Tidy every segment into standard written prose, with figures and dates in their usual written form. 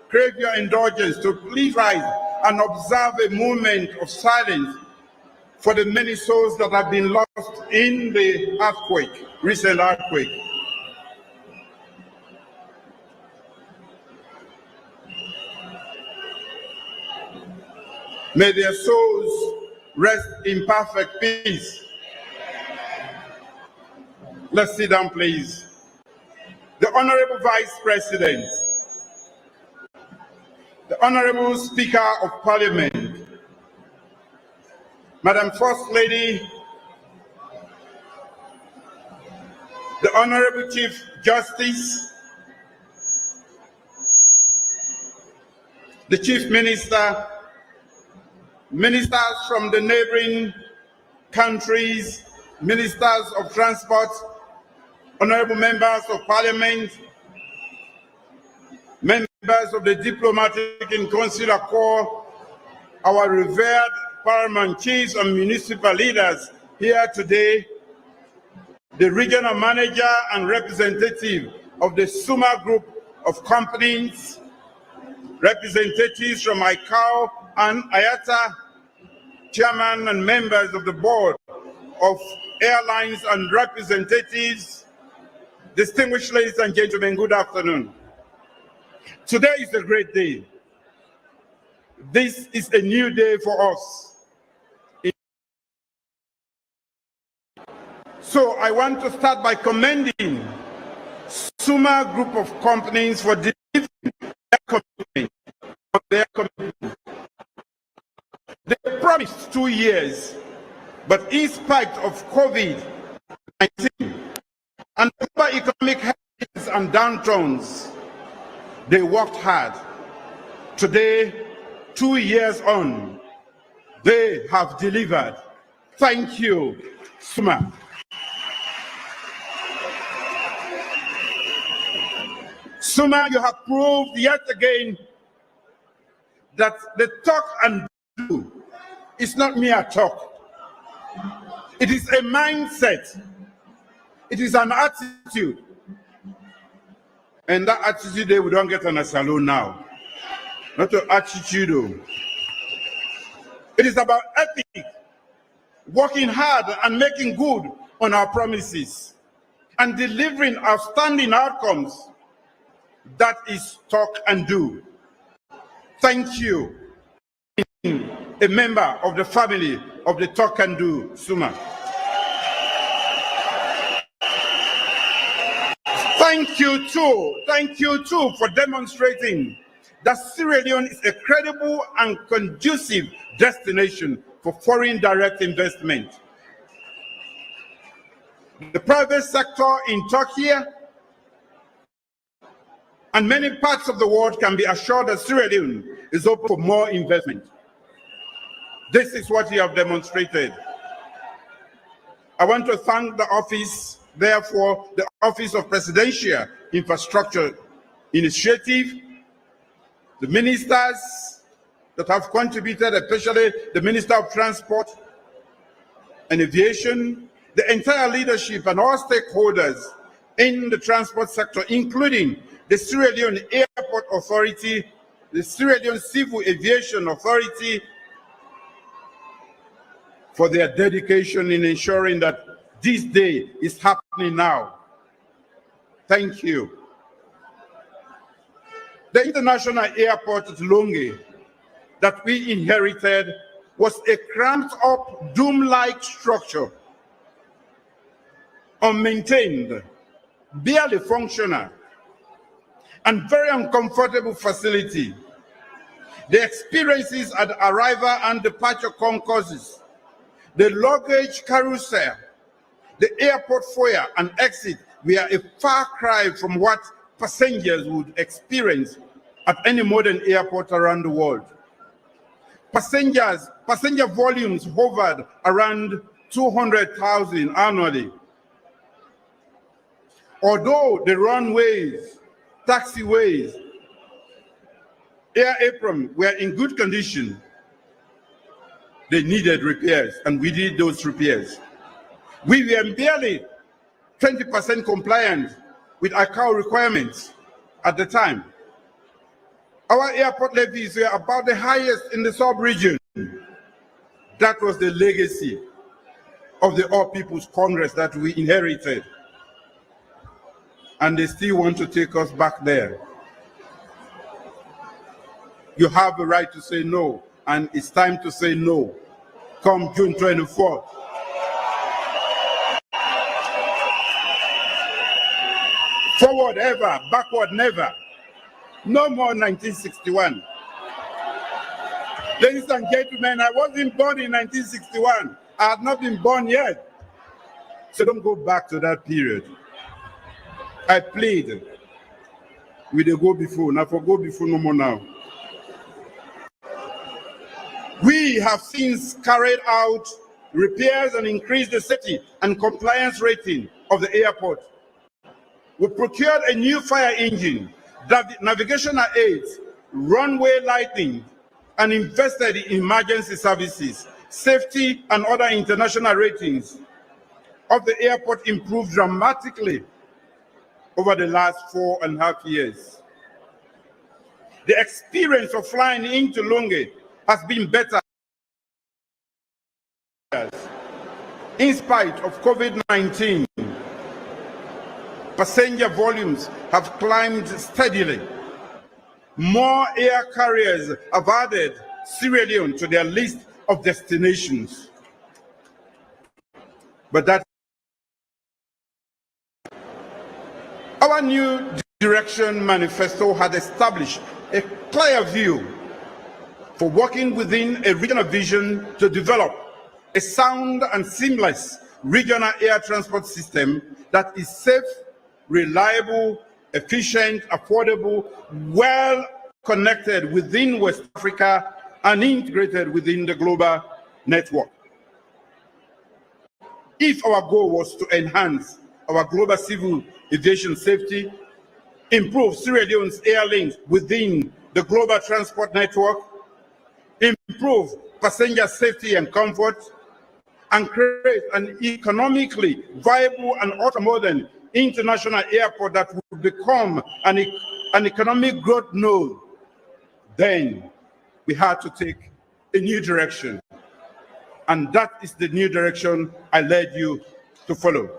crave your indulgence to please rise and observe a moment of silence for the many souls that have been lost in the recent earthquake. May their souls rest in perfect peace. Let's sit down, please. The Honorable Vice President, the Honorable Speaker of Parliament, Madam First Lady, the Honorable Chief Justice, the Chief Minister, ministers from the neighboring countries, ministers of transport, honorable members of Parliament, members of the diplomatic and consular corps, our revered paramount chiefs and municipal leaders here today, the regional manager and representative of the Suma group of companies, representatives from ICAO and IATA, chairman and members of the board of airlines and representatives, distinguished ladies and gentlemen, good afternoon. Today is a great day. This is a new day for us. So I want to start by commending Suma group of companies for delivering their commitment. They promised 2 years, but in spite of COVID-19 and other economic headwinds and downturns, they worked hard. Today, 2 years on, they have delivered. Thank you, Suma. Suma, you have proved yet again that the talk and do is not mere talk. It is a mindset. It is an attitude. And that attitude we don't get on a salon now. Not an attitude. Though. It is about ethic, working hard and making good on our promises and delivering outstanding outcomes. That is talk and do. Thank you, a member of the family of the talk and do, Suma. Thank you too for demonstrating that Sierra Leone is a credible and conducive destination for foreign direct investment. The private sector in Turkey and many parts of the world can be assured that Sierra Leone is open for more investment. This is what you have demonstrated. I want to thank the office, therefore, the Office of Presidential Infrastructure Initiative, the ministers that have contributed, especially the Minister of Transport and Aviation, the entire leadership and all stakeholders in the transport sector, including the Sierra Leone Airport Authority, the Sierra Leone Civil Aviation Authority, for their dedication in ensuring that this day is happening now. Thank you. The international airport at Lungi that we inherited was a cramped up, dome-like structure, unmaintained, barely functional, and very uncomfortable facility. The experiences at arrival and departure concourses, the luggage carousel, the airport foyer and exit were a far cry from what passengers would experience at any modern airport around the world. Passenger volumes hovered around 200,000 annually. Although the runways, taxiways, air apron were in good condition, they needed repairs, and we did those repairs. We were barely 20% compliant with ICAO requirements at the time. Our airport levies were about the highest in the sub-region. That was the legacy of the All People's Congress that we inherited. And they still want to take us back there. You have the right to say no, and it's time to say no. Come June 24th. Forward ever, backward never. No more 1961. Ladies and gentlemen, I wasn't born in 1961. I had not been born yet. So don't go back to that period. I played with the go before. Now for go before no more now. We have since carried out repairs and increased the safety and compliance rating of the airport. We procured a new fire engine, navigational aids, runway lighting, and invested in emergency services. Safety and other international ratings of the airport improved dramatically over the last 4.5 years. The experience of flying into Lungi has been better. In spite of COVID-19, passenger volumes have climbed steadily. More air carriers have added Sierra Leone to their list of destinations. But that our new direction manifesto had established a clear view for working within a regional vision to develop a sound and seamless regional air transport system that is safe, reliable, efficient, affordable, well connected within West Africa and integrated within the global network. If our goal was to enhance our global civil aviation safety, improve Sierra Leone's air links within the global transport network, improve passenger safety and comfort, and create an economically viable and ultra-modern international airport that will become an economic growth node, then we had to take a new direction. And that is the new direction I led you to follow.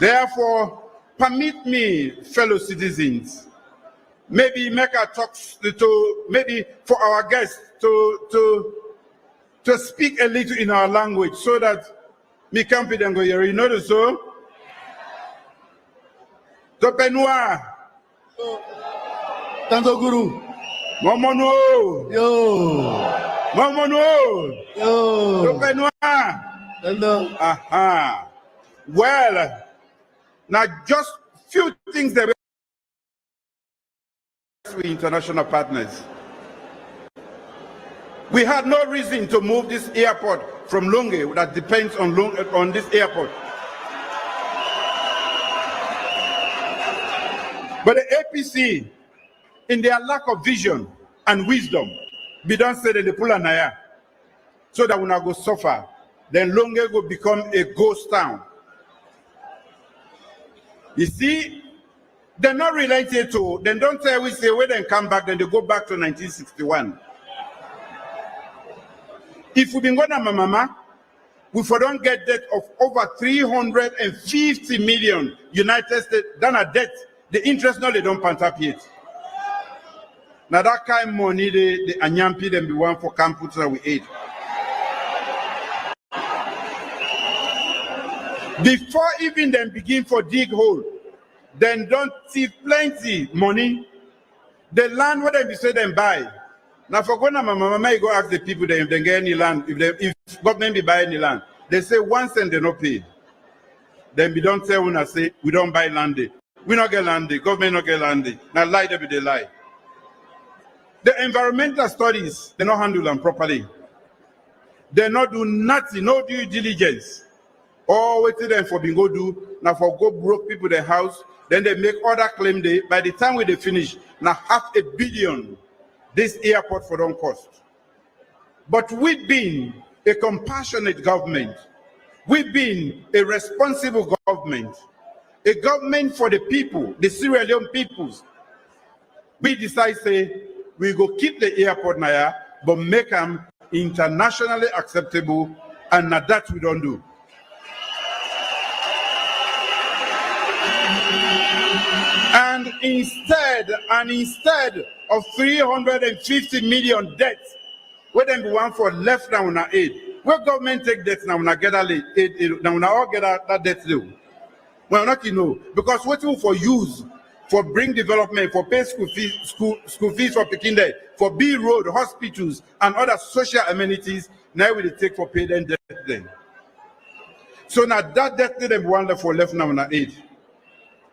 Therefore, permit me, fellow citizens, maybe make our talks maybe for our guests to speak a little in our language so that me can be go here. You know the so? Topenwa. Tanto Guru. Momono. Yo. Momono. Yo. Topenwa. Tanto. Aha. Well, now just few things that with international partners. We had no reason to move this airport from Lungi that depends on this airport. But the APC, in their lack of vision and wisdom, we don't say that they pull an eye so that we not go suffer. Then Lungi will become a ghost town. You see, they're not related to, then don't tell we say when they come back, then they go back to 1961. If we've been going to Mama, we don't get debt of over 350 million United States, done a debt. The interest now they don't pant up yet. Now that kind of money, the Anyampi them be one for campus that we ate. Before even them begin for dig hole, then don't see plenty money. The land where they say them buy. Now for going to Mama, you go ask the people if they get any land, if government be buy any land. They say 1 cent they not paid. Then we don't tell when I say we don't buy land. We not get land, government not get land. Now lie they be they lie. The environmental studies, they not handle them properly. They not do nothing, no due diligence. All waiting them for being go do, now for go broke people their house, then they make other claim they by the time we they finish, now $500 million this airport for don't cost. But we've been a compassionate government. We've been a responsible government. A government for the people, the Sierra Leone peoples. we decide say we go keep the airport now, but make them internationally acceptable, and that we don't do. And instead of 350 million debts, where them be one for left now on aid, where government take debts now on get aid, now on all get that debt due. Well, not because what you for use for bring development, for pay school fees for picking there, for B road, hospitals, and other social amenities, now we take for pay them debt then. So now that debt them one for left now on aid.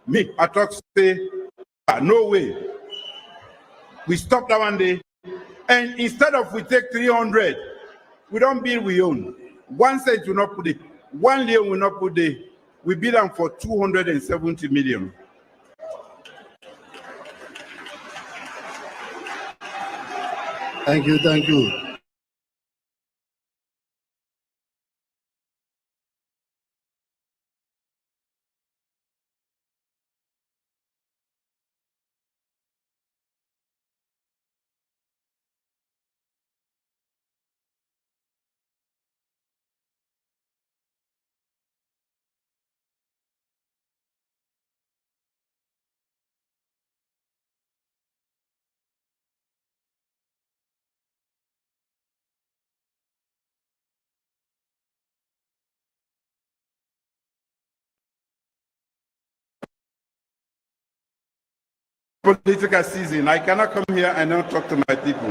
Me, I talk say, no way. We stop that one day, and instead of we take 300, we don't build we own. 1 cent will not put it, 1 million will not put it. We build them for 270 million. Thank you, thank you. Political season. I cannot come here and not talk to my people.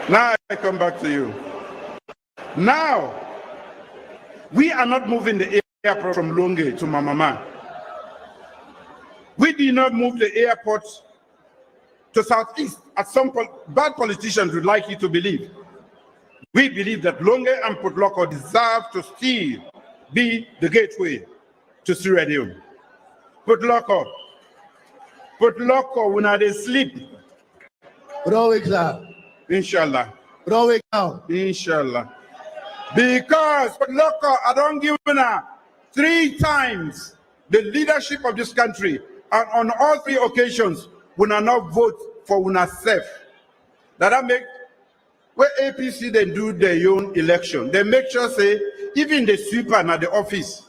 Now I come back to you. Now, we are not moving the airport from Lungi to Mamama. We did not move the airport to Southeast, as some bad politicians would like you to believe. We believe that Lungi and Potloko deserve to still be the gateway to Sierra Leone. Potloko, when they sleep. Inshallah. Inshallah. Because Potloko, I don't give you 3 times the leadership of this country, and on all 3 occasions, we will not vote for una self. That make where APC they do their own election. They make sure say even the sweeper at the office,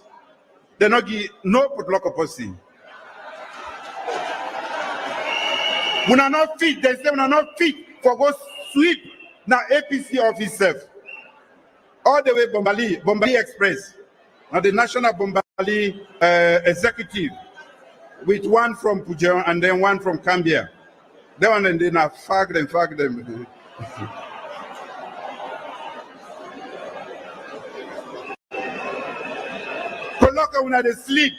they not give no Potloko person. We are not fit. They say we are not fit for go sweep now APC office self. All the way Bombali Express, now the National Bombali Executive, with one from Pujan and then one from Cambia. That one and then I fag them. Potloko when they sleep.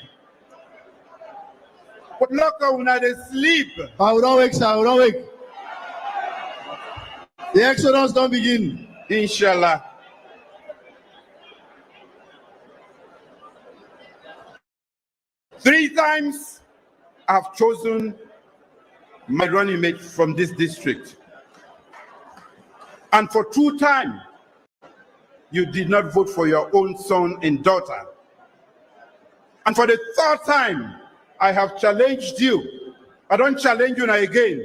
Potloko when they sleep. I will not wake. The exodus don't begin. Inshallah. Three times I've chosen my running mate from this district. And for 2 times, you did not vote for your own son and daughter. And for the 3rd time, I have challenged you. I don't challenge you now again.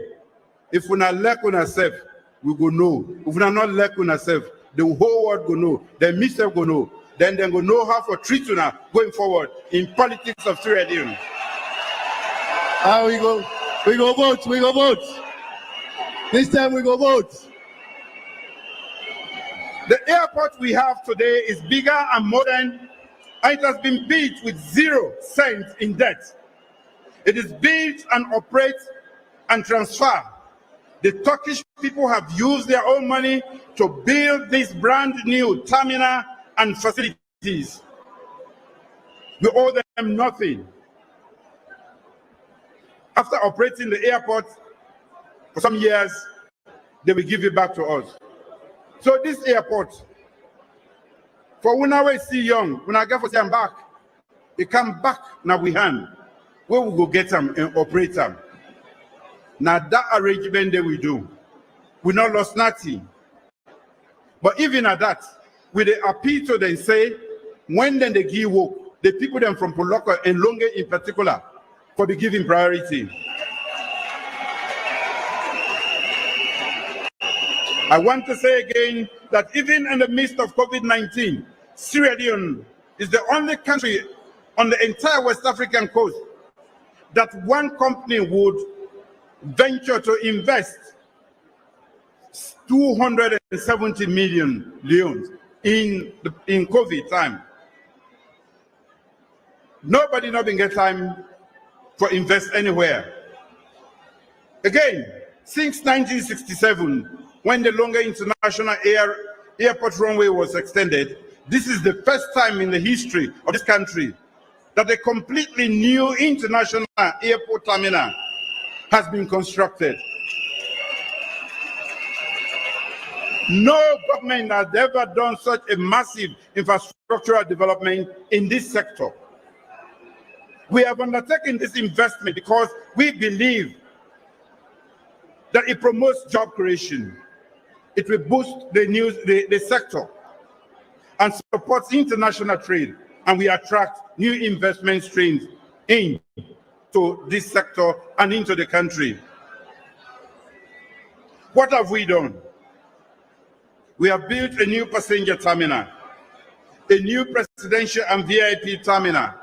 If we not lack on ourselves, we go know. If we not lack on ourselves, the whole world go know. The minister go know. Then they go know how to treat you now going forward in politics of Sierra Leone. How we go? We go vote. This time we go vote. The airport we have today is bigger and modern, and it has been built with 0 cents in debt. It is built and operates and transfer. The Turkish people have used their own money to build this brand new terminal and facilities. We owe them nothing. After operating the airport for some years, they will give it back to us. So this airport, for when I see young, when I get for them back, they come back now we hand. Where we go get them and operate them. Now that arrangement that we do, we not lost nothing. But even at that, with the appeal to them say, when then they give work, the people them from Potloko and Lungi in particular, for the giving priority. I want to say again that even in the midst of COVID-19, Sierra Leone is the only country on the entire West African coast that one company would venture to invest 270 million leones in COVID time. Nobody not been get time for invest anywhere. Again, since 1967, when the Lungi International Airport runway was extended, this is the first time in the history of this country that a completely new international airport terminal has been constructed. No government has ever done such a massive infrastructural development in this sector. We have undertaken this investment because we believe that it promotes job creation. It will boost the sector and supports international trade, and we attract new investment streams into this sector and into the country. What have we done? We have built a new passenger terminal, a new presidential and VIP terminal,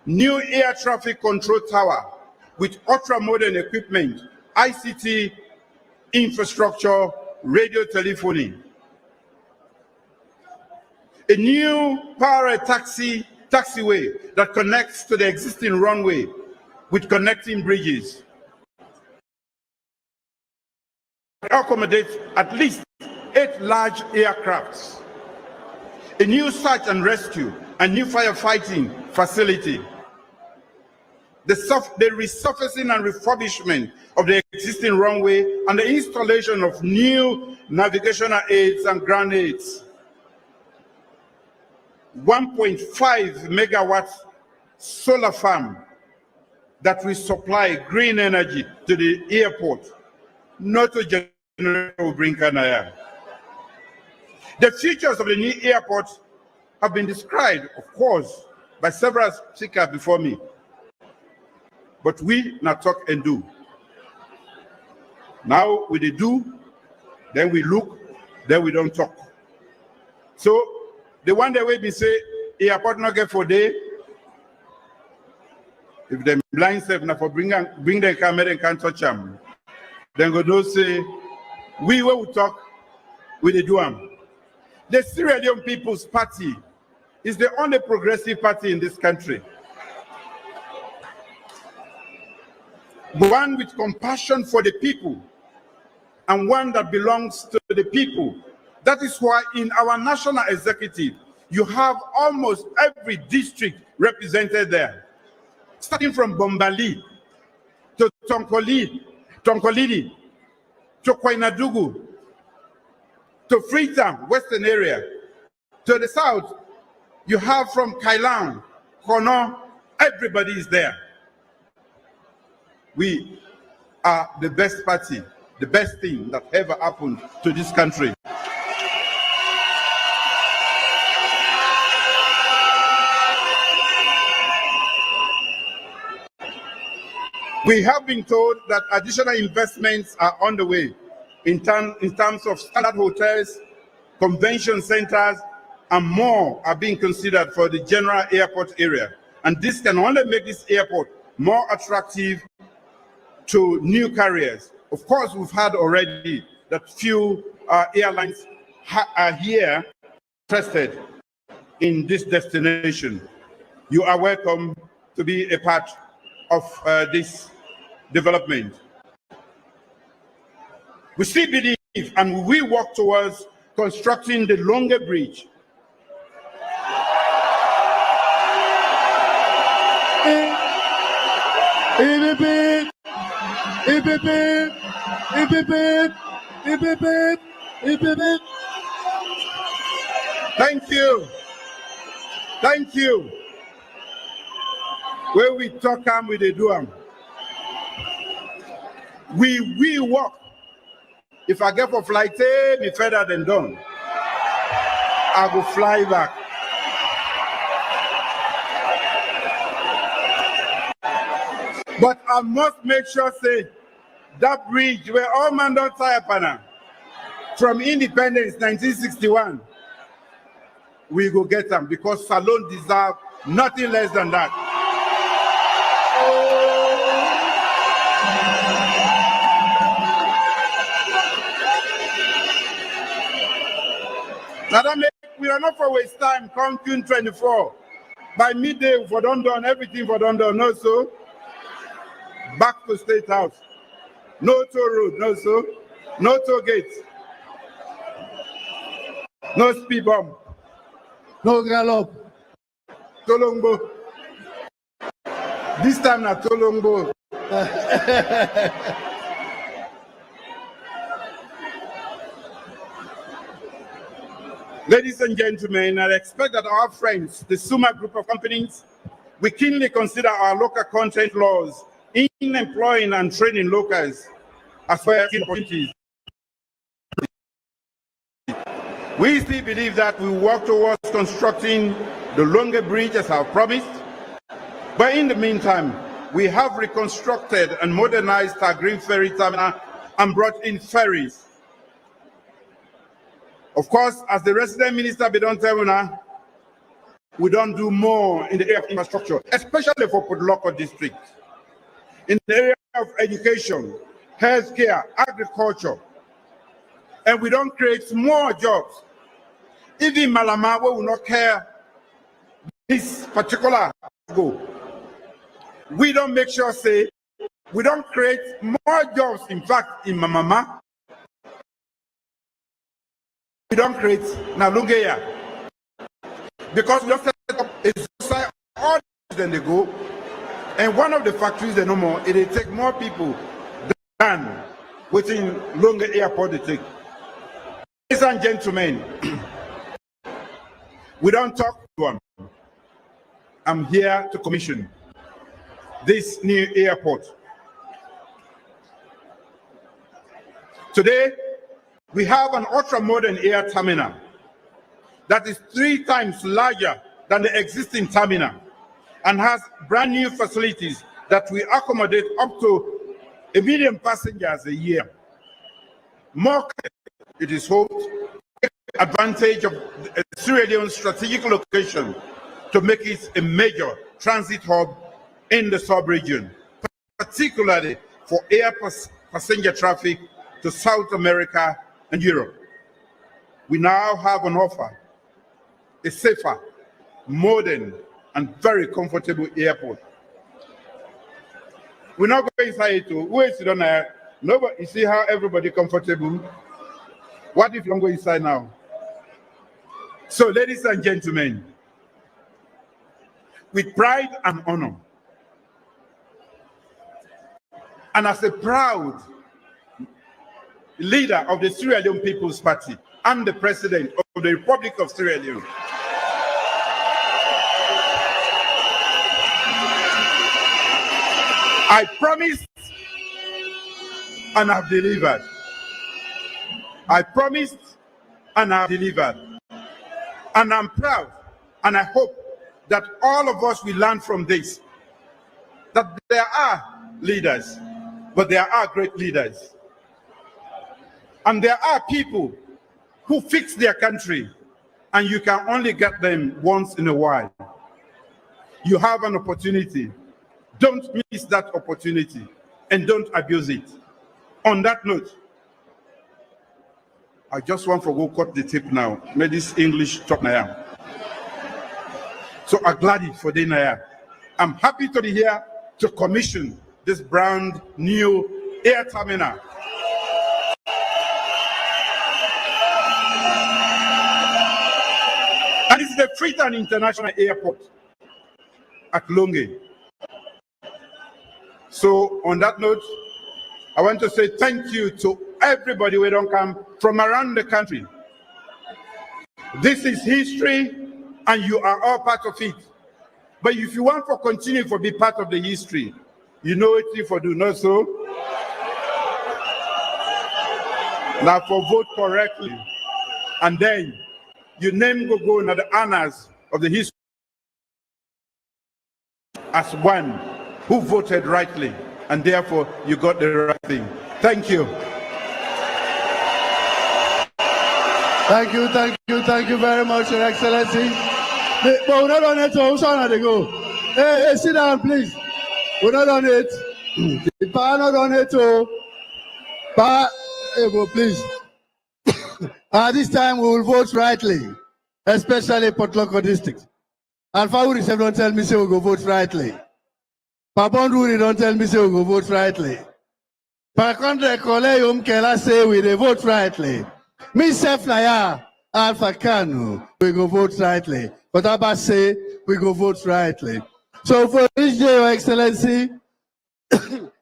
new air traffic control tower with ultra-modern equipment, ICT infrastructure, radio telephony, a new para taxiway that connects to the existing runway with connecting bridges. It accommodates at least 8 large aircrafts, a new search and rescue and new firefighting facility, the resurfacing and refurbishment of the existing runway, and the installation of new navigational aids and ground aids. 1.5 megawatts solar farm that will supply green energy to the airport, not to generate Brinkanaya. The features of the new airport have been described, of course, by several speakers before me. But we not talk and do. Now we do, then we look, then we don't talk. So the one that we be say, airport not get for day. If them blind self now for bring the camera and can't touch them, then go do say, we will talk, we do them. The Sierra Leone People's Party is the only progressive party in this country. One with compassion for the people and one that belongs to the people. That is why in our national executive, you have almost every district represented there. Starting from Bombali to Tonkolidi, to Koinadugu, to FREETOWN, western area. To the south, you have from Kailan, Kono, everybody is there. We are the best party, the best thing that ever happened to this country. We have been told that additional investments are on the way in terms of standard hotels, convention centers, and more are being considered for the general airport area. And this can only make this airport more attractive to new carriers. Of course, we've had already that few airlines are here interested in this destination. You are welcome to be a part of this development. We still believe and we work towards constructing the Lungi Bridge. Thank you. Thank you. When we talk and we do them. We work. If I get for flight, be further than done. I will fly back. But I must make sure say that bridge where all man don't tie up now. from independence 1961, we go get them because Salone deserve nothing less than that. Now that make we are not for waste time. Come June 24. By midday, for done everything for done. No so. Back to State House. No toll road. No so. No toll gate. No speed bump. No gallop. Tolongbo. This time not Tolongbo. Ladies and gentlemen, I expect that our friends, the Suma group of companies, we keenly consider our local content laws in employing and training locals as well as opportunities. We still believe that we work towards constructing the Lungi Bridge as our promised, but in the meantime, we have reconstructed and modernized our green ferry terminal and brought in ferries. Of course, as the resident minister, we don't do more in the area of infrastructure, especially for Podloko district. In the area of education, healthcare, agriculture, and we don't create more jobs. Even Malama will not care this particular goal. We don't make sure, say, we don't create more jobs. In fact, in Mamama, we don't create Nalungeya because we don't set up a society all then they go, and one of the factories they no more, it will take more people than within Lungi airport they take. Ladies and gentlemen, we don't talk to them. I'm here to commission this new airport. Today, we have an ultra-modern air terminal that is 3 times larger than the existing terminal and has brand new facilities that will accommodate up to 1 million passengers a year. More, it is hoped, take advantage of the Sierra Leone's strategic location to make it a major transit hub in the sub-region, particularly for air passenger traffic to South America and Europe. We now have on offer a safer, modern, and very comfortable airport. We're not going inside it too. Who is it on there? Nobody. You see how everybody comfortable? What if you don't go inside now? So, ladies and gentlemen, with pride and honor, and as a proud leader of the Sierra Leone People's Party and the president of the Republic of Sierra Leone, I promised and have delivered. I promised and have delivered. And I'm proud, and I hope that all of us will learn from this, that there are leaders, but there are great leaders. And there are people who fix their country, and you can only get them once in a while. You have an opportunity. Don't miss that opportunity, and don't abuse it. On that note, I just want to go cut the tape now. May this English talk now. So I'm glad for the now. I'm happy to be here to commission this brand new air terminal. And it's the FREETOWN International Airport at Lungi. So on that note, I want to say thank you to everybody who don't come from around the country. This is history, and you are all part of it. But if you want to continue to be part of the history, you know what you for do, not so? Now for vote correctly, and then your name will go in the honors of the history as one who voted rightly, and therefore you got the right thing. Thank you. Thank you very much, Your Excellency. But we're not on it, so which one are they go? Hey, sit down, please. We're not on it. The power not on it, so power, hey, go, please. This time we will vote rightly, especially Port Loko district. Alpha Uri don't tell me say we go vote rightly. Papon Uri don't tell me say we go vote rightly. Par contre, Koleyum Kela say we dey vote rightly. Me self na ya, Alpha Kanu, we go vote rightly. But Abba say we go vote rightly. So for this day, Your Excellency,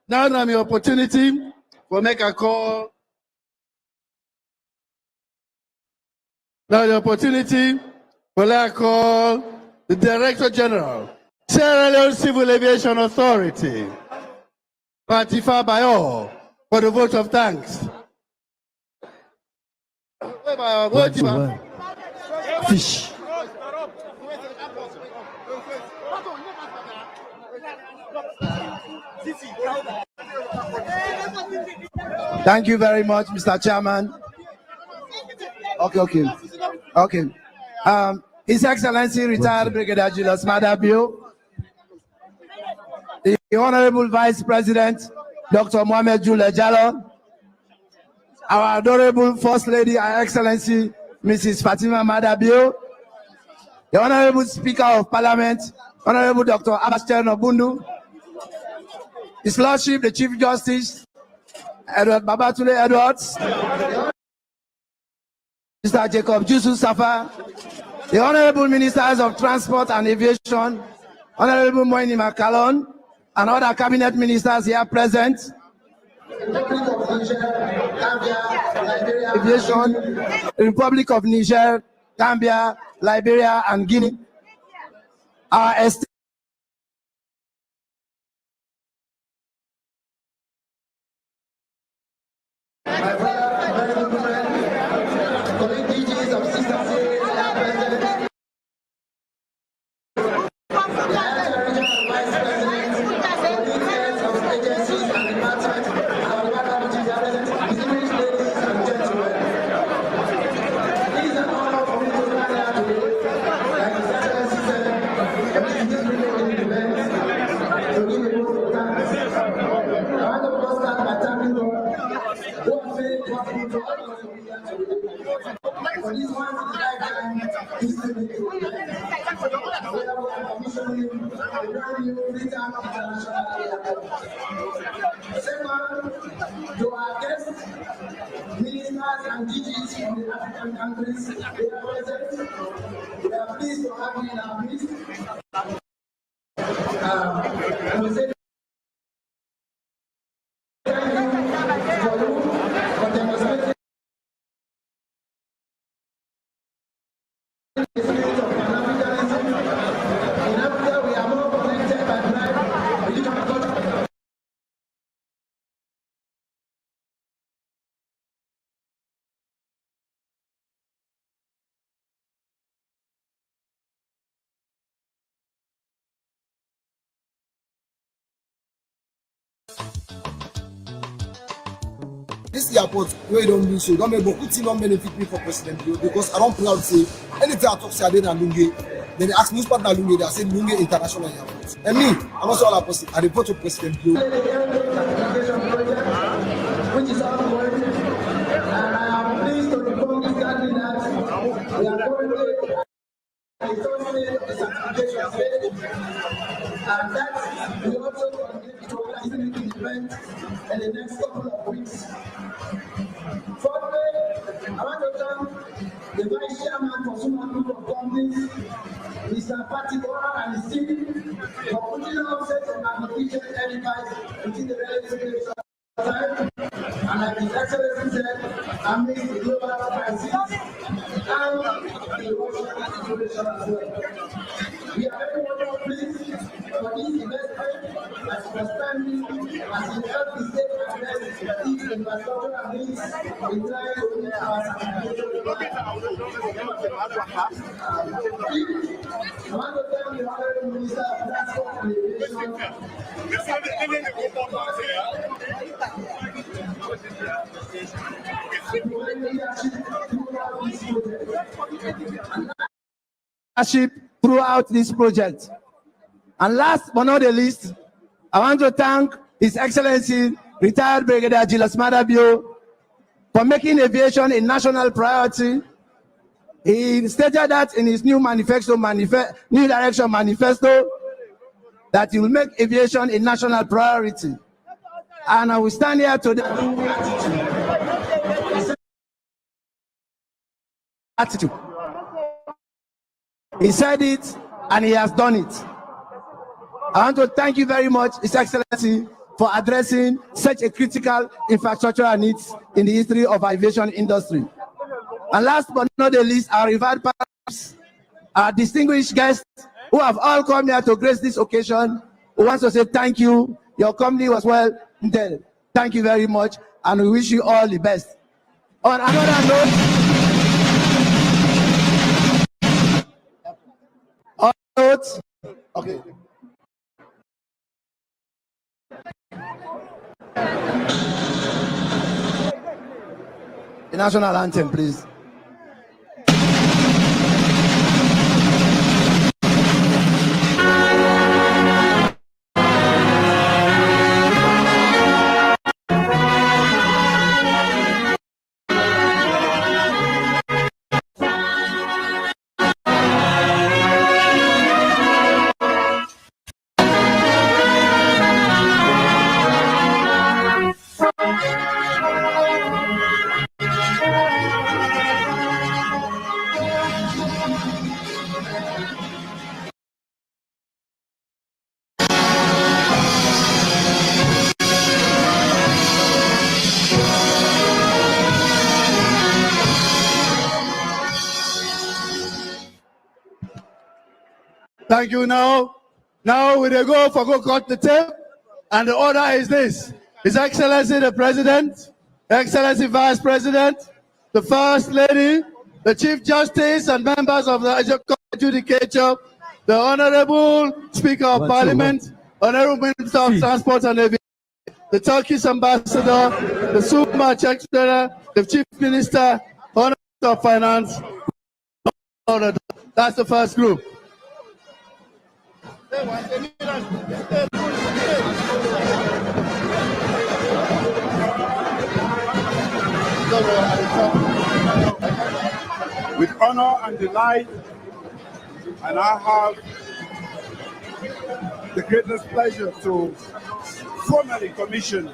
now I'm your opportunity for make a call. Now the opportunity for I call the Director General, Sierra Leone Civil Aviation Authority, ratified by all for the vote of thanks. Fish. Thank you very much, Mr. Chairman. Okay. His Excellency retired Brigadier Julius Madabio, the Honorable Vice President, Dr. Mohamed Jule Jallo, our adorable First Lady, Her Excellency, Mrs. Fatima Madabio, the Honorable Speaker of Parliament, Honorable Dr. Abastian Obundu, His Lordship, the Chief Justice, Edward Babatule Edwards, Mr. Jacob Jusu Safa, the Honorable Ministers of Transport and Aviation, Honorable Moini Makalon, and other cabinet ministers here present. Aviation, Republic of Niger, Gambia, Liberia, and Guinea. Our esteemed to our guests, ministers and DGs from the African countries, they are present. We are pleased to have you in our midst. And we say thank you for demonstrating the spirit of Pan-Africanism. In Africa, we are more connected by blood, religion, and culture. This airport where you don't do so, don't make beaucoup don't benefit me for President Bio because I don't proud say anything I talk say I did in Lungi. Then they ask me who's partner Lungi, they say Lungi International Airport. And me, I'm also all opposite. I report to President Bio. Which is ongoing, and I am pleased to inform this gathering that we are currently at the third stage of the certification stage, and that we also continue to organize the event in the next couple of weeks. Fourthly, I want to thank the Vice Chairman for Suma Group of Companies, Mr. Patibora and his team, for putting up set of application edifice within the relative period of time. And like His Excellency said, amidst the global crisis and the Russian situation as well. We are very much pleased for this investment as expanding as it helps the state address its infrastructural needs in trying to meet our certification requirements. I want to thank the Honorable Minister of Transport and Aviation. throughout this project. And last but not the least, I want to thank His Excellency, retired Brigadier Julius Madabio, for making aviation a national priority. He stated that in his new New Direction manifesto, that he will make aviation a national priority. And I will stand here today. Attitude. He said it and he has done it. I want to thank you very much, His Excellency, for addressing such a critical infrastructural needs in the history of aviation industry. And last but not the least, our revered partners, our distinguished guests who have all come here to grace this occasion, who wants to say thank you. Your company was well intended. Thank you very much, and we wish you all the best. On another note, okay. The national anthem, please. Thank you. Now we go cut the tape, and the order is this: His Excellency the President, Excellency Vice President, the First Lady, the Chief Justice, and members of the Judicature, the Honorable Speaker of Parliament, Honorable Minister of Transport and Aviation, the Turkish Ambassador, the Suma Secretary, the Chief Minister, Honorable Minister of Finance. That's the first group. With honor and delight, and I have the greatest pleasure to formally commission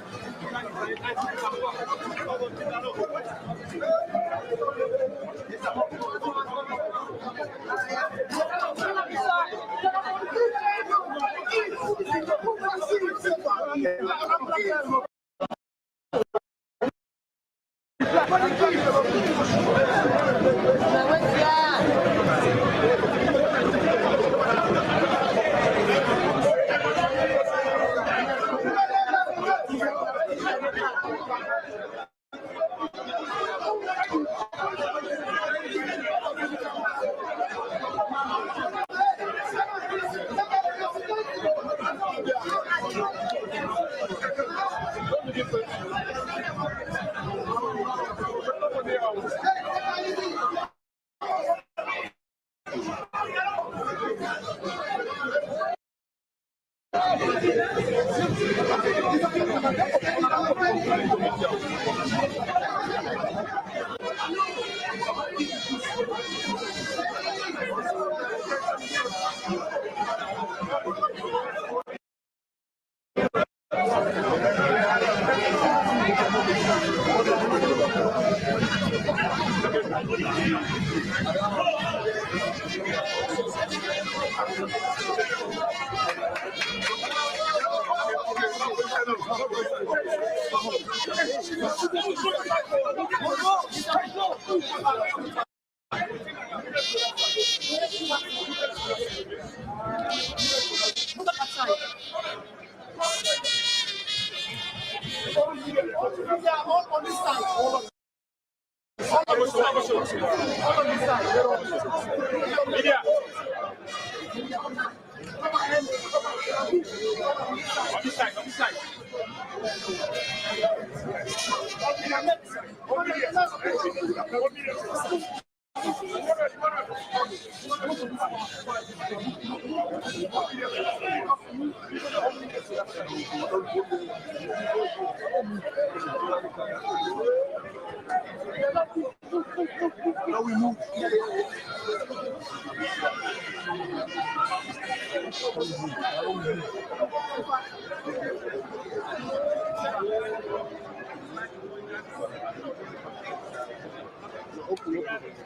Now we move.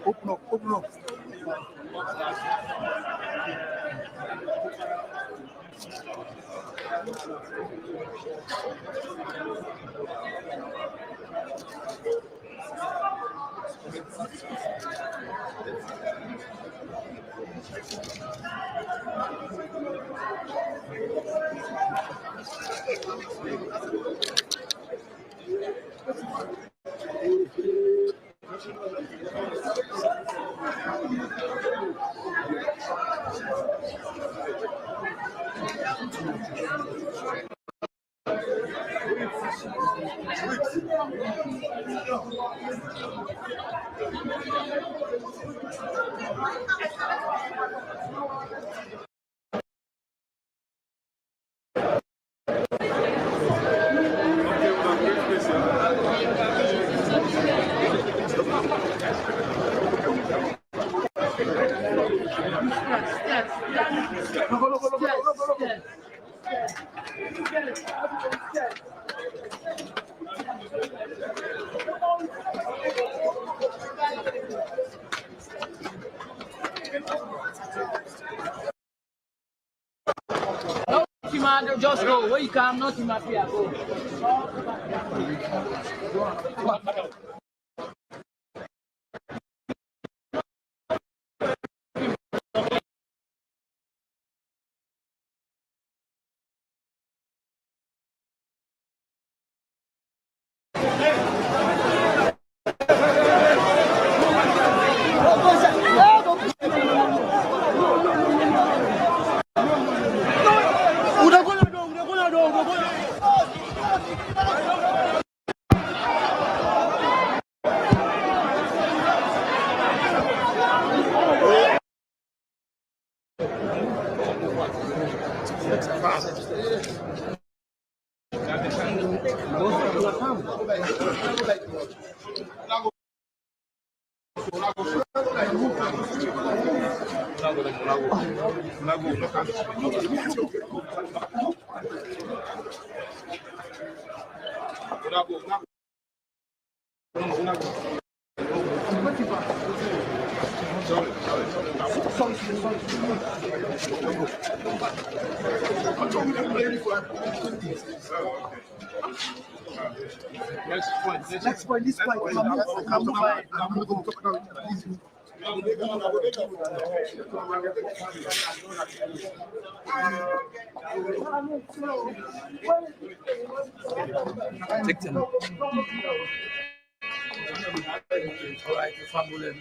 Open up. Just go. Where you come, not in my fear. Go. Next point. This point. Take 10. All right, fabulous.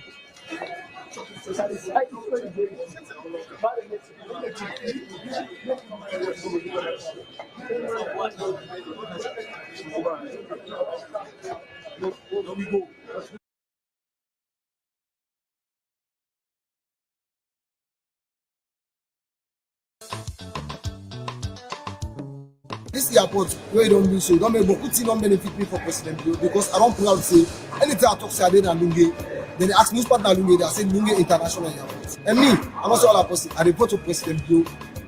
This airport where you don't do so, don't make beaucoup don't benefit me for President Bio because I don't proud say anything I talk say I did in Lungi. Then they ask news partner Lungi, they say Lungi International Airport. And me, I'm also all a person. I vote to President Bio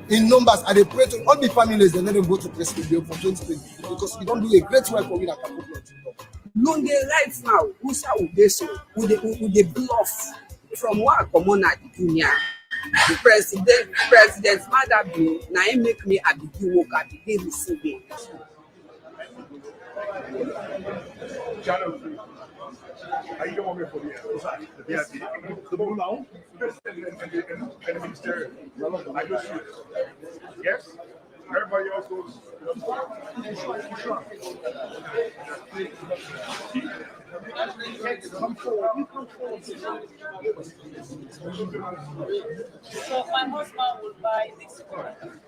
in numbers. I pray to all the families and let them vote to President Bio for 2020 because he don't do a great work for me that can put Lungi right now, who's out there so with the bluff from what Komon-Tok Junior. The president Mother Bill, now he make me a big work at the day receiving. Are you going for the VIP? The blue now? And the Ministerial. I just shoot. Yes? Everybody else goes. Come forward. You come forward. So my husband will buy this one.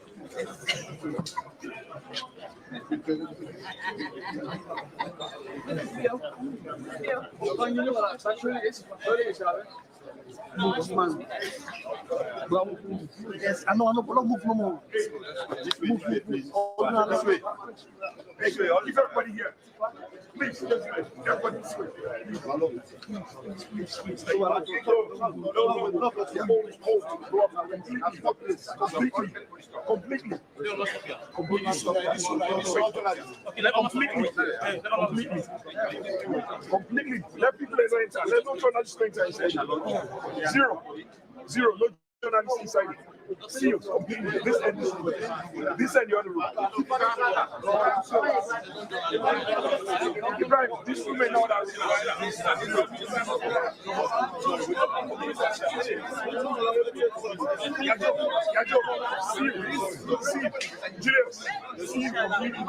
Yes, I know, don't move no more. Move. This way. Leave everybody here. Please, everybody this way. Completely. Completely. Let people enter. Let no journalists enter inside. Zero. No journalists inside. Sealed completely. This end the other room. Ibrahim, this room may not have Julius, see completely.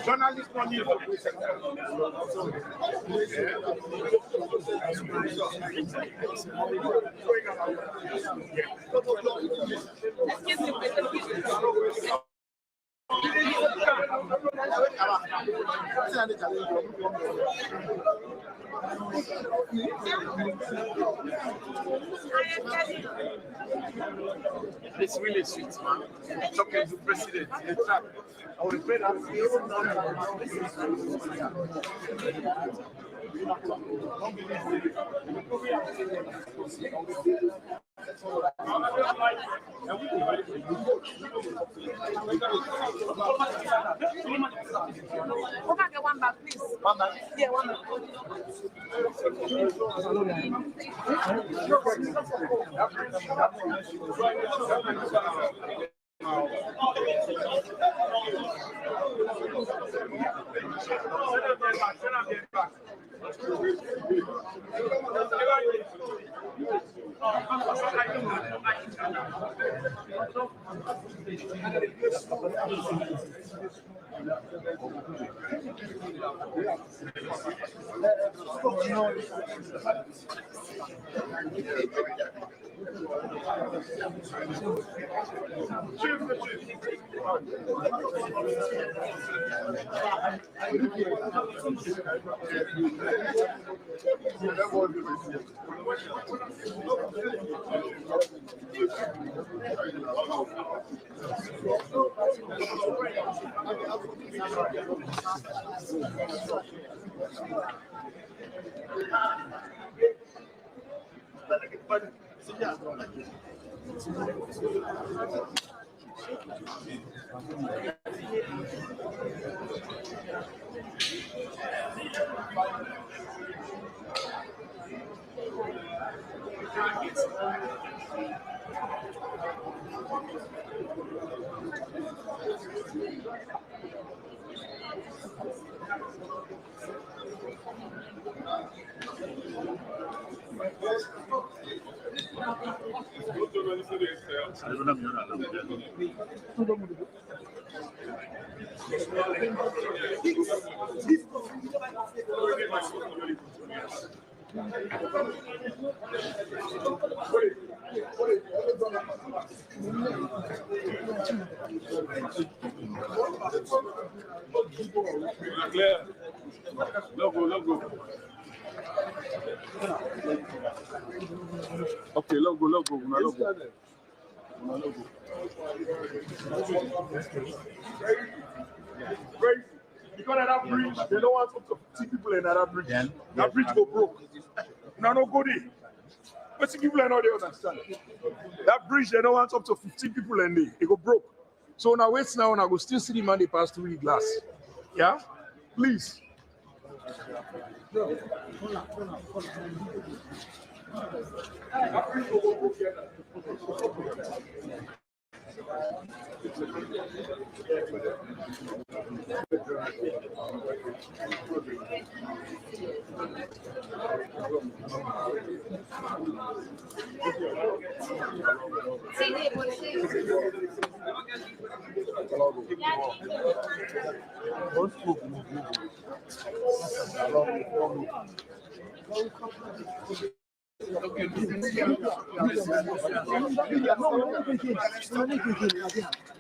Journalists don't need It's really sweet, man. Talking to President. I will pray that. One back, please. One back. Yeah, one back. Logo. Okay, logo. Great. Because of that bridge, they don't want up to 50 people in that bridge. Yeah. That bridge go broke. Now no go there. But people are not they understand. That bridge, they don't want up to 15 people in there. It go broke. So now wait now, I go still see the man they pass through the glass. Yeah? Please.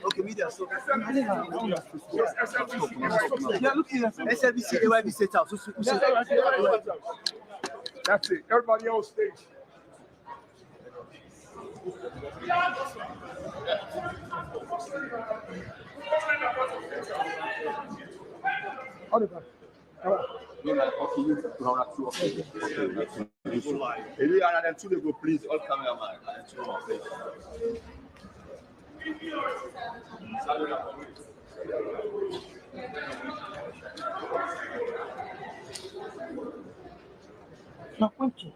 Okay, media. So, yeah, look here. SLBC, AYB set out. That's it. Everybody on stage. Please, all cameraman. No, thank you.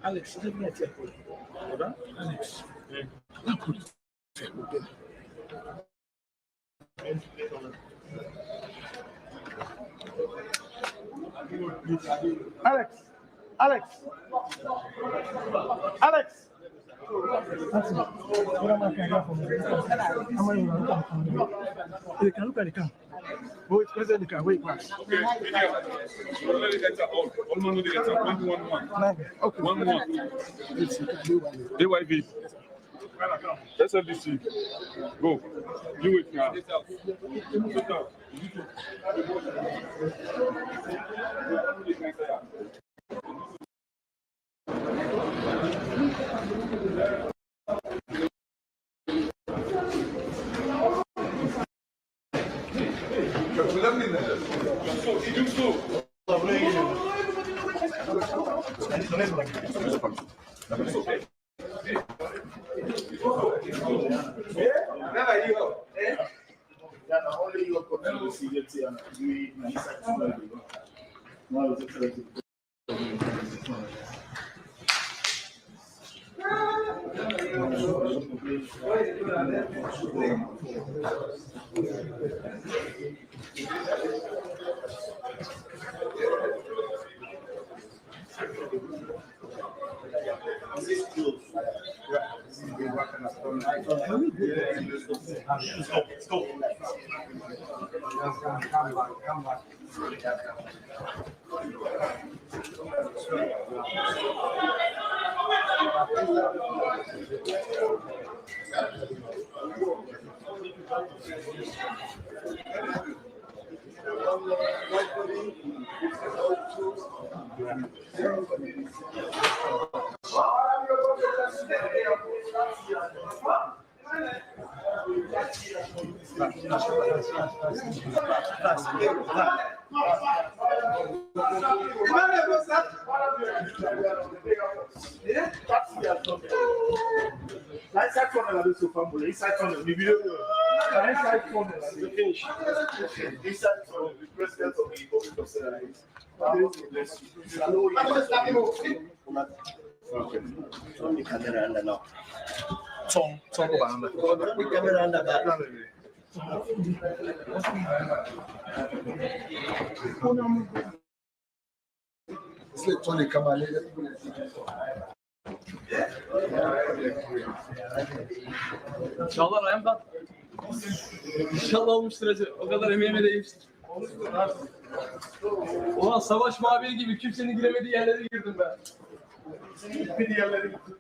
Alex, let me check. Alex. Alex. That's it. What am I going to do for me? You can look at the car. Wait, where's the car? Wait, pass. Okay. Okay. 1-1. AYV. SLDC. Go. You wait now. Come back. İnşallah Rayhan İnşallah olmuştur acı. O kadar emeğime değmiştir. Ulan savaş muhabiri gibi kimsenin giremediği yerlere girdim ben. Gitmediği yerlere gittim.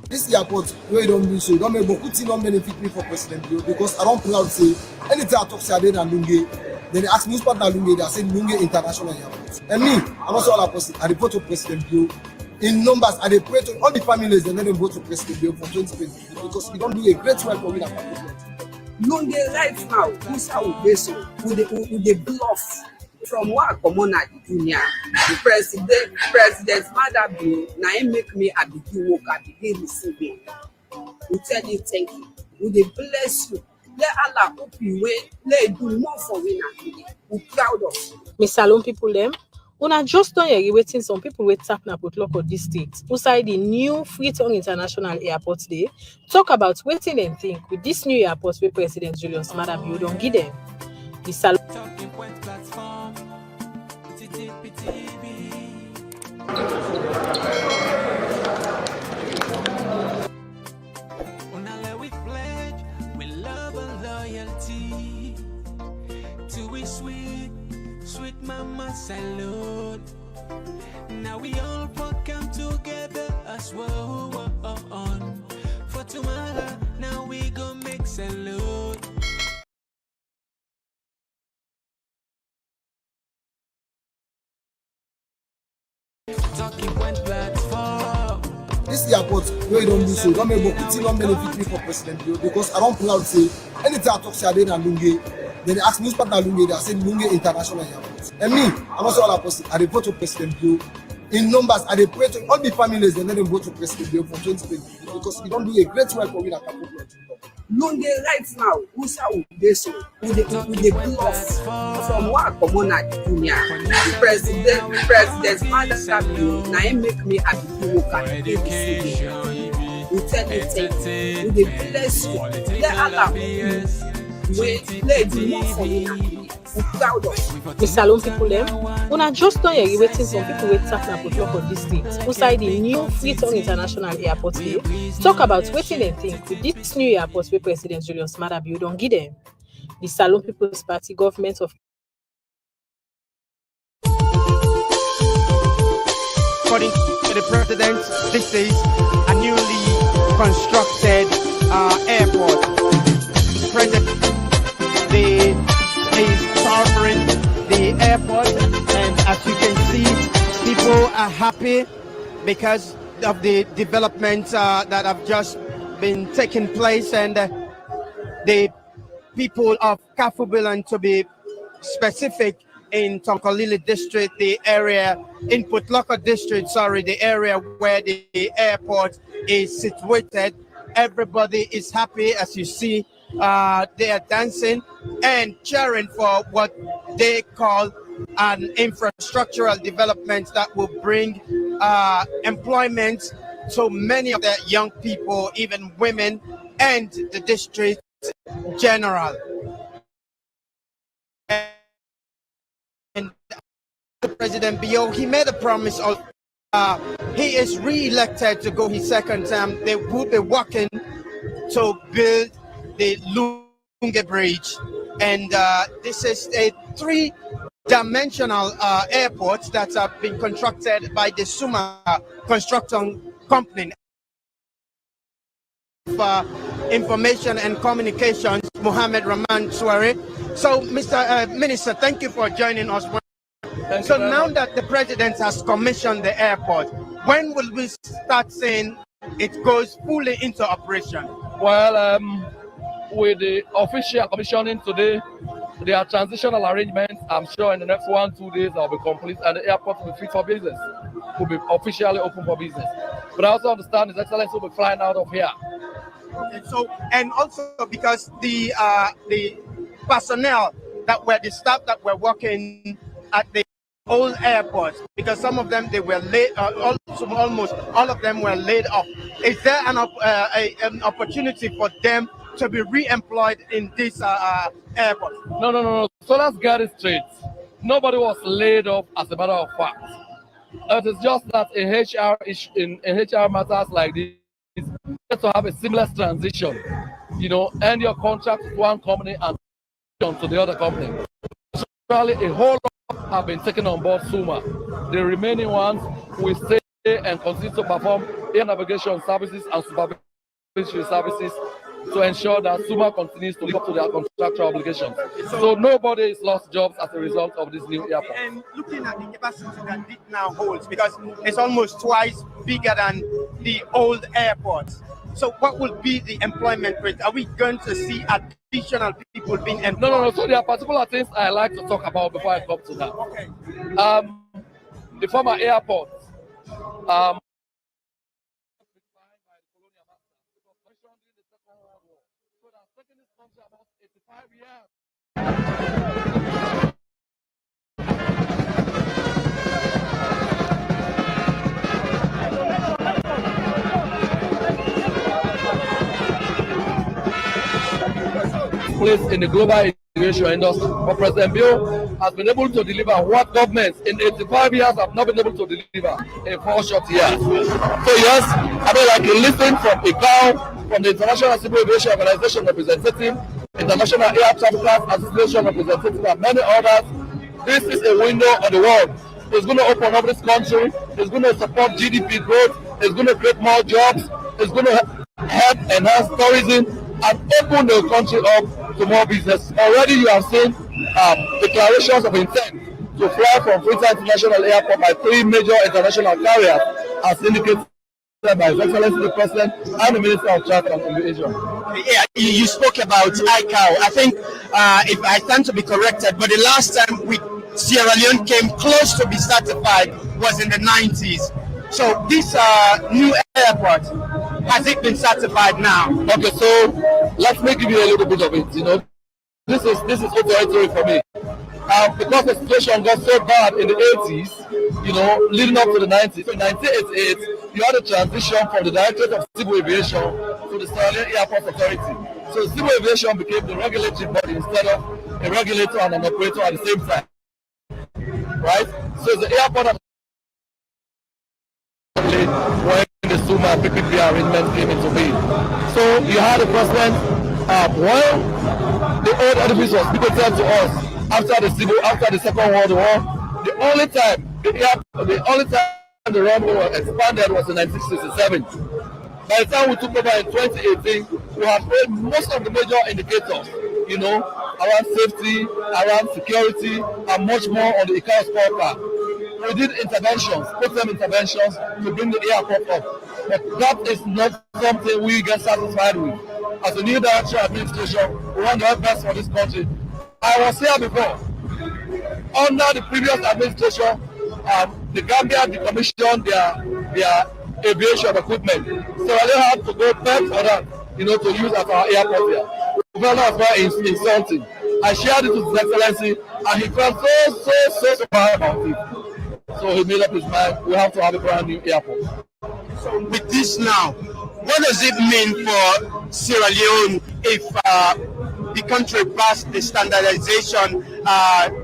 This airport where you don't do so, don't make beaucoup things don't benefit me for President Bio because I don't proud say anything I talk say I did in Lungi, then they ask me who's partner Lungi, they say Lungi International Airport. And me, I'm also all a person, I report to President Bio. In numbers, I pray to all the families and let them vote to President Bio for 2020 because we don't do a great work for me that people. Lungi right now, who's how we so with the bluff from what Komon-Tok Junior, the president Madam now he make me a begin work, I begin receiving. We tell you thank you. We dey bless you. Let Allah help you when let do more for we now. We proud of you. Miss Salon people them. Una just don't hear waiting some people wait tap na put lock of this state. Inside the new FREETOWN International Airport day, talk about waiting and think with this new airport where President Julius Madam you don't give them. The Salon Sweet mama salute. Now we all come together as well on. For tomorrow, now we go make salute. Talking point platform. This airport where you don't do so, don't make beaucoup things don't benefit me for President Bio because I don't proud say anything I talk say I did in Lungi. Then they ask me who's partner Lungi, they say Lungi International Airport. And me, I'm also all a person, I report to President Bio. In numbers, I pray to all the families and let them vote to President Bio for 2020 because we don't do a great work for me that people. Lungi right now, who's how we so with the bluff from what Komon-Tok Junior, the president Madam now he make me a begin work, I begin receiving. We tell you thank you. We dey bless you. Let Allah help you when let do more for me now. We proud of you. Miss Salon people them. Una just don't hear waiting some people wait tap na put lock of this state. Inside the new FREETOWN International Airport day, talk about waiting and think with this new airport where President Julius Madam you don't give them. The Salon People's Party government of according to the president, this is a newly constructed airport. The president is covering the airport, and as you can see, people are happy because of the developments that have just been taking place, and the people of Kafubilan, to be specific, in Tonkolili district, the area in Putlaka district, the area where the airport is situated. Everybody is happy, as you see. They are dancing and cheering for what they call an infrastructural development that will bring employment to many of the young people, even women, and the district general. And President Bio, he made a promise of he is re-elected to go his second term. They will be working to build the Lungi Bridge. and this is a three-dimensional airport that have been constructed by the Suma construction company. Information and Communications, Mohammed Rahman Suare. So, Mr. Minister, thank you for joining us. So now that the president has commissioned the airport, when will we start saying it goes fully into operation? Well, with the official commissioning today, there are transitional arrangements. I'm sure in the next 1-2 days I'll be complete, and the airport will be fit for business. Will be officially open for business. But I also understand His Excellency will be flying out of here. Okay, so, and also because the personnel that were the staff that were working at the old airport, because some of them they were laid, almost all of them were laid off. Is there an opportunity for them to be re-employed in this airport? No. So let's get it straight. Nobody was laid off, as a matter of fact. It is just that in HR matters like this, to have a seamless transition, end your contract with one company and to the other company. So actually, a whole lot have been taken on board Suma. The remaining ones will stay and continue to perform air navigation services and supervisory services to ensure that Suma continues to live up to their contractual obligations. So nobody is lost jobs as a result of this new airport. And looking at the capacity that it now holds, because it's almost twice bigger than the old airport. So what will be the employment rate? Are we going to see additional people being employed? No. So there are particular things I like to talk about before I come to that. Okay. The former airport. Place in the global integration industry. But President Bill has been able to deliver what governments in 85 years have not been able to deliver in 4 short years. So yes, I mean, like you listen from ICAO, from the International Civil Aviation Organization representative, International Air Traffic Association representative, and many others. This is a window on the world. It's going to open up this country. It's going to support GDP growth. It's going to create more jobs. It's going to help enhance tourism and open the country up to more business. Already you have seen declarations of intent to fly from FREETOWN International Airport by 3 major international carriers, as indicated by His Excellency the President and the Minister of Traffic and Aviation. Yeah, you spoke about ICAO. I think, if I stand to be corrected, but the last time Sierra Leone came close to be certified was in the 90s. So this new airport, has it been certified now? Okay, so let me give you a little bit of it. This is old territory for me. Because the situation got so bad in the 80s, leading up to the 90s. So in 1988, you had a transition from the Directorate of Civil Aviation to the Sierra Leone Airport Authority. So civil aviation became the regulatory body instead of a regulator and an operator at the same time. Right? So the airport when the Suma PPP arrangement came into being. So you had the president, the old edifice was pivoted to us after the Second World War. The only time the runway was expanded was in 1967. By the time we took over in 2018, we had made most of the major indicators, around safety, around security, and much more on the ICAO scorecard. We did interventions, program interventions to bring the airport up. But that is not something we get satisfied with. As a new director administration, we want the best for this country. I was here before. Under the previous administration, the Gambia decommissioned their aviation equipment. So they had to go back for that, to use at our airport here. The governor was very insulting. I shared it with His Excellency, and he felt so bad about it. So he made up his mind, we have to have a brand new airport. So with this now, what does it mean for Sierra Leone if the country passed the standardization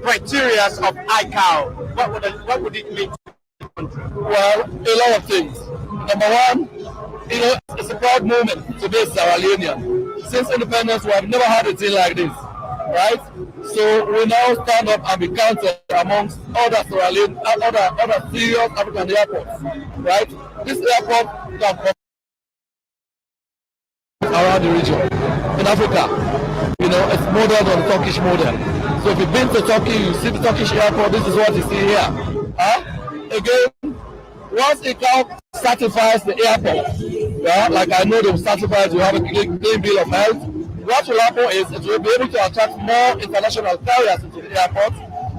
criteria of ICAO? What would it mean to the country? Well, a lot of things. Number one, it's a proud moment to be Sierra Leonean. Since independence, we have never had a thing like this. right? So we now stand up and be counted amongst other serious African airports, right? This airport can come around the region in Africa. You know, it's modeled on the Turkish model. So if you've been to Turkey, you see the Turkish airport, this is what you see here. Again, once it now certifies the airport, like I know they will certify it, you have a clean bill of health. What will happen is it will be able to attract more international carriers into the airport,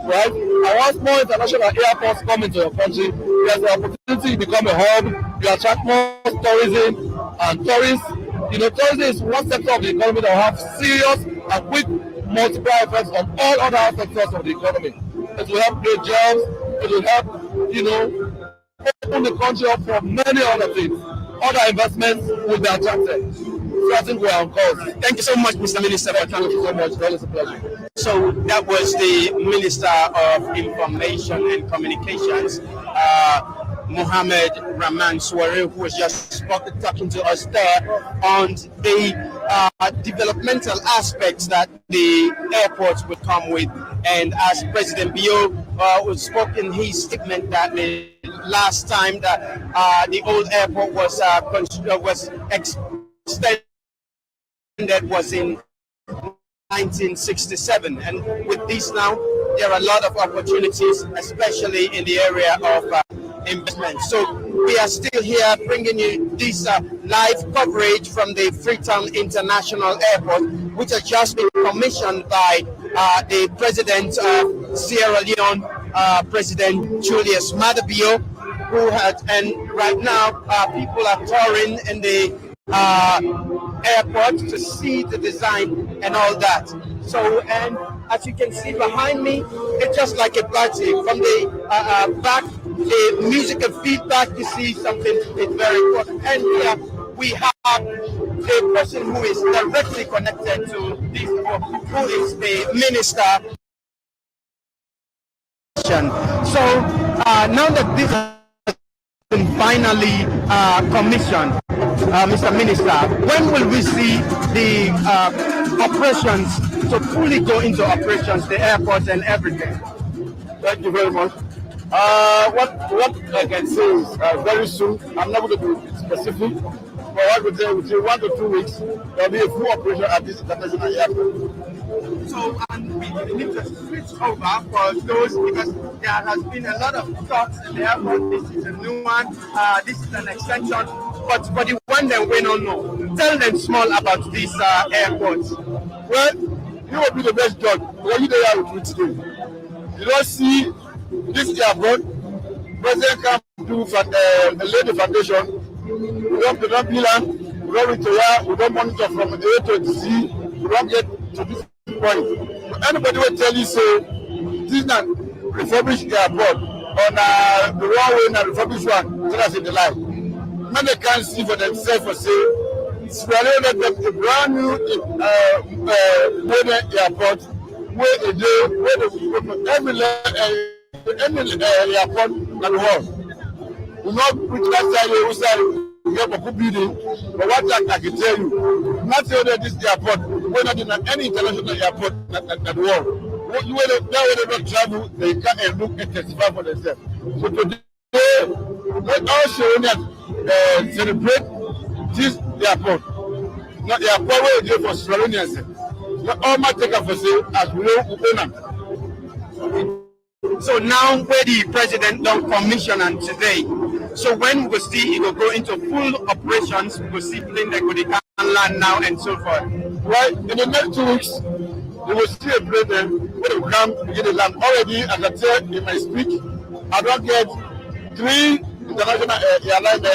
right? And once more international airports come into your country, there's an opportunity to become a hub, you attract more tourism and tourists. You know, tourism is one sector of the economy that will have serious and quick multiplier effects on all other sectors of the economy. It will help create jobs, it will help, you know, open the country up for many other things. Other investments will be attracted. So I think we're on course. Thank you so much, Mr. Minister. Thank you so much. That was a pleasure. So that was the Minister of Information and Communications, Mohammed Rahman Suare, who was just talking to us there on the developmental aspects that the airports would come with. And as President Bio spoke in his statement that the last time that the old airport was extended was in 1967, and with this now there are a lot of opportunities, especially in the area of investment. So we are still here bringing you this live coverage from the Freetown International Airport, which has just been commissioned by the President of Sierra Leone, President Julius Maada Bio, who had, and right now people are touring in the airport to see the design and all that. So, and as you can see behind me, it's just like a party. From the back, the musical feedback, you see something is very important. And here we have a person who is directly connected to this, who is the minister. So now that this has been finally commissioned, Mr. Minister, when will we see the operations to fully go into operations, the airports and everything? Thank you very much. What I can say is very soon. I'm not going to be specific, but I would say within 1 to 2 weeks there will be a full operation at this international airport. So, and we need to switch over for those, because there has been a lot of talks in the airport. This is a new one, this is an extension, but for the one that we don't know, tell them small about these airports. Well, you will be the best judge. What you there with me today? You don't see this airport, President come to lay the foundation. We don't plan, we don't retire, we don't monitor from A to Z, we don't get to this point. Anybody will tell you, say, this is not refurbished airport on the wrong way, not refurbished one, so that's in the line. Now they can't see for themselves for say, it's really not a brand new modern airport where they do, where they go from every airport in the world. We not put that side, we say, we have a good building, but what I can tell you, not only this airport, we're not in any international airport in the world. When they don't travel, they come and look and testify for themselves. So today, let us celebrate this airport. Not the airport where they for Slovenians. Not all my take for say as we know open. So now where the president don't commission and today, so when we see it will go into full operations, we will see plane that could land now and so forth. Right, in the next 2 weeks, you will see a plane when will come begin the land. Already, as I said in my speech, I don't get 3 international airlines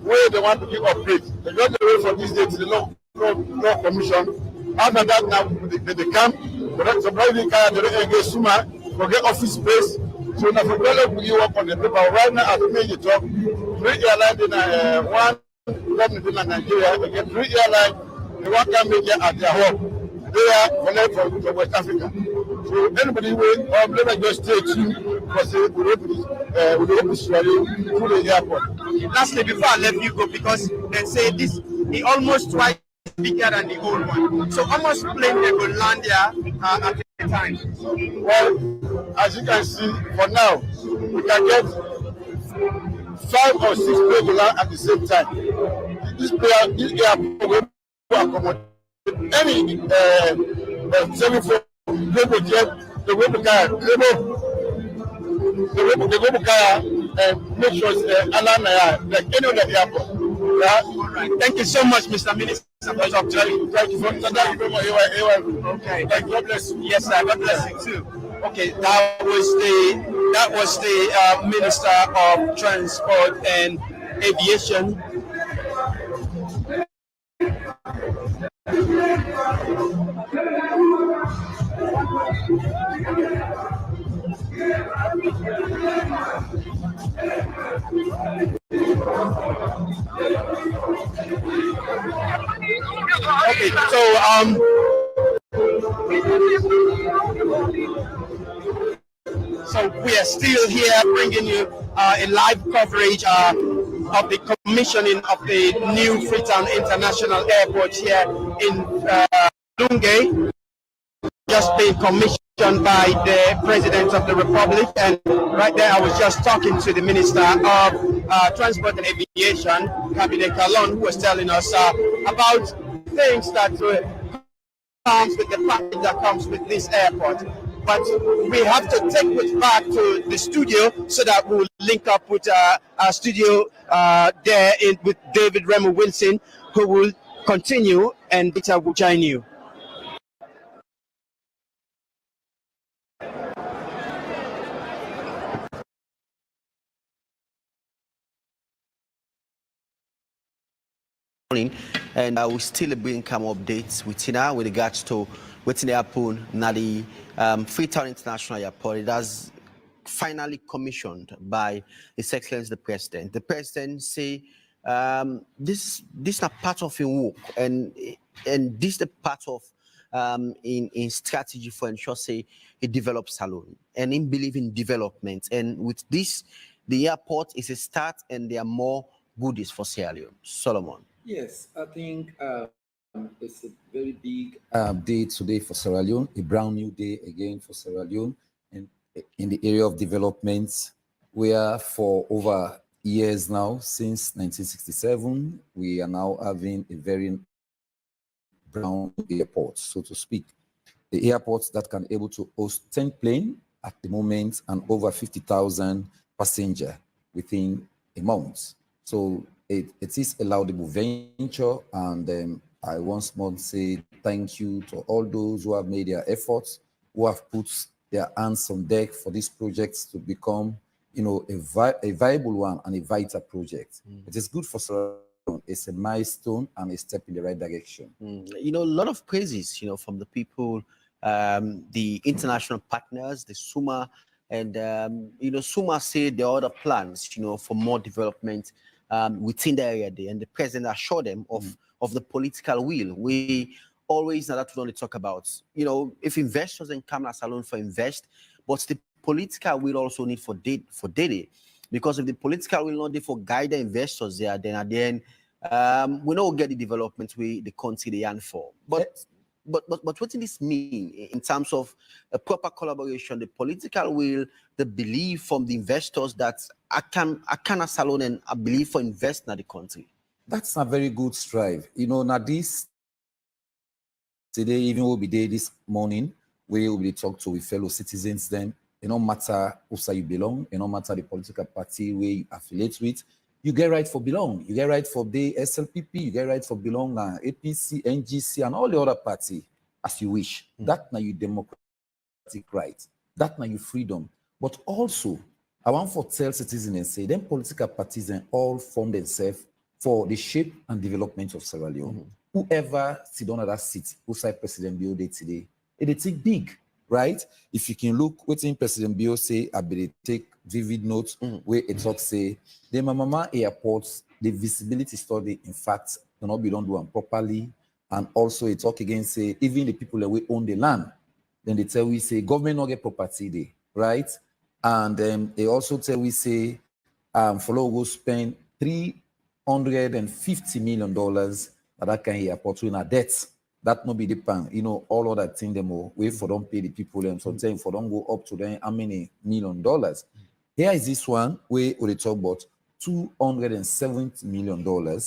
where they want to keep operate. They got away from this day to the law commission. After that, now they come. So private car, they engage Suma, for get office space. So now for we work on the paper. Right now, as we make it talk, 3 airlines in one government in Nigeria, they get 3 airlines. They want to make it at their home. They are connected from West Africa. So anybody will never just stay tuned because we hope to through the airport. Lastly, before I let you go, because they say this, he almost twice bigger than the old one. So how much plane they will land there at the time? Well, as you can see, for now, we can get 5 or 6 people land at the same time. This airport will accommodate any 74 people jet, the way to and make sure it's alarm like any other airport. Yeah. All right. Thank you so much, Mr. Minister. Thank you very much. Okay. God bless you. Yes, sir. God bless you too. Okay, that was the Minister of Transport and Aviation. Okay, so we are still here bringing you a live coverage of the commissioning of the new Freetown International Airport here in Lungi, just being commissioned by the President of the Republic. And right there, I was just talking to the Minister of Transport and Aviation, Cabinet Kalon, who was telling us about things that comes with the package that comes with this airport. But we have to take it back to the studio so that we'll link up with our studio there with David Remo Wilson, who will continue, and Peter will join you. And we still bring some updates with regards to what's happened at the Freetown International Airport. It has finally commissioned by His Excellency the President. The President say this is a part of a work, and this is a part of in strategy for ensure say it develops Salone, and in believe in development. And with this, the airport is a start, and there are more goodies for Sierra Leone. Solomon. Yes, I think it's a very big day today for Sierra Leone, a brand new day again for Sierra Leone, and in the area of development, where for over years now, since 1967, we are now having a very brown airport, so to speak. The airports that can able to host 10 planes at the moment and over 50,000 passengers within a month. So it is a laudable venture, and I once more say thank you to all those who have made their efforts, who have put their hands on deck for this project to become, a viable one and a vital project. It is good for Sierra Leone. It's a milestone and a step in the right direction. A lot of praises, from the people, the international partners, the Suma, and Suma said there are other plans, for more development within the area there, and the president assured them of the political will. We always know that we only talk about, if investors then come as alone for invest, but the political will also need for data, because if the political will not there for guide the investors there, then at the end, we don't get the development we the country they yearn for. But what does this mean in terms of a proper collaboration, the political will, the belief from the investors that I can alone and I believe for invest in the country? That's a very good strive. Now this today, even will be there this morning, we will be talk to with fellow citizens. Then it no matter who say you belong, it no matter the political party where you affiliate with, you get right for belong. You get right for the SLPP, you get right for belong APC, NGC, and all the other party as you wish. That now you democratic right. That now you freedom. But also, I want to tell citizens and say, them political parties and all form themselves for the shape and development of Sierra Leone. Whoever sit on that seat, who say President Bio day today, it take big, right? If you can look what's in President Bio say, I better take vivid notes where it talks say the Mama airports, the visibility study, in fact, cannot be done properly. And also it talk again, say, even the people that we own the land, then they tell we say government not get property there, right? And they also tell we say follow go spend $350 million that kind of airport in a debt. That no be the pan, all other thing them wait for don't pay the people them. Sometimes for don't go up to them how many $1 million. Here is this one where we talk about $270 million.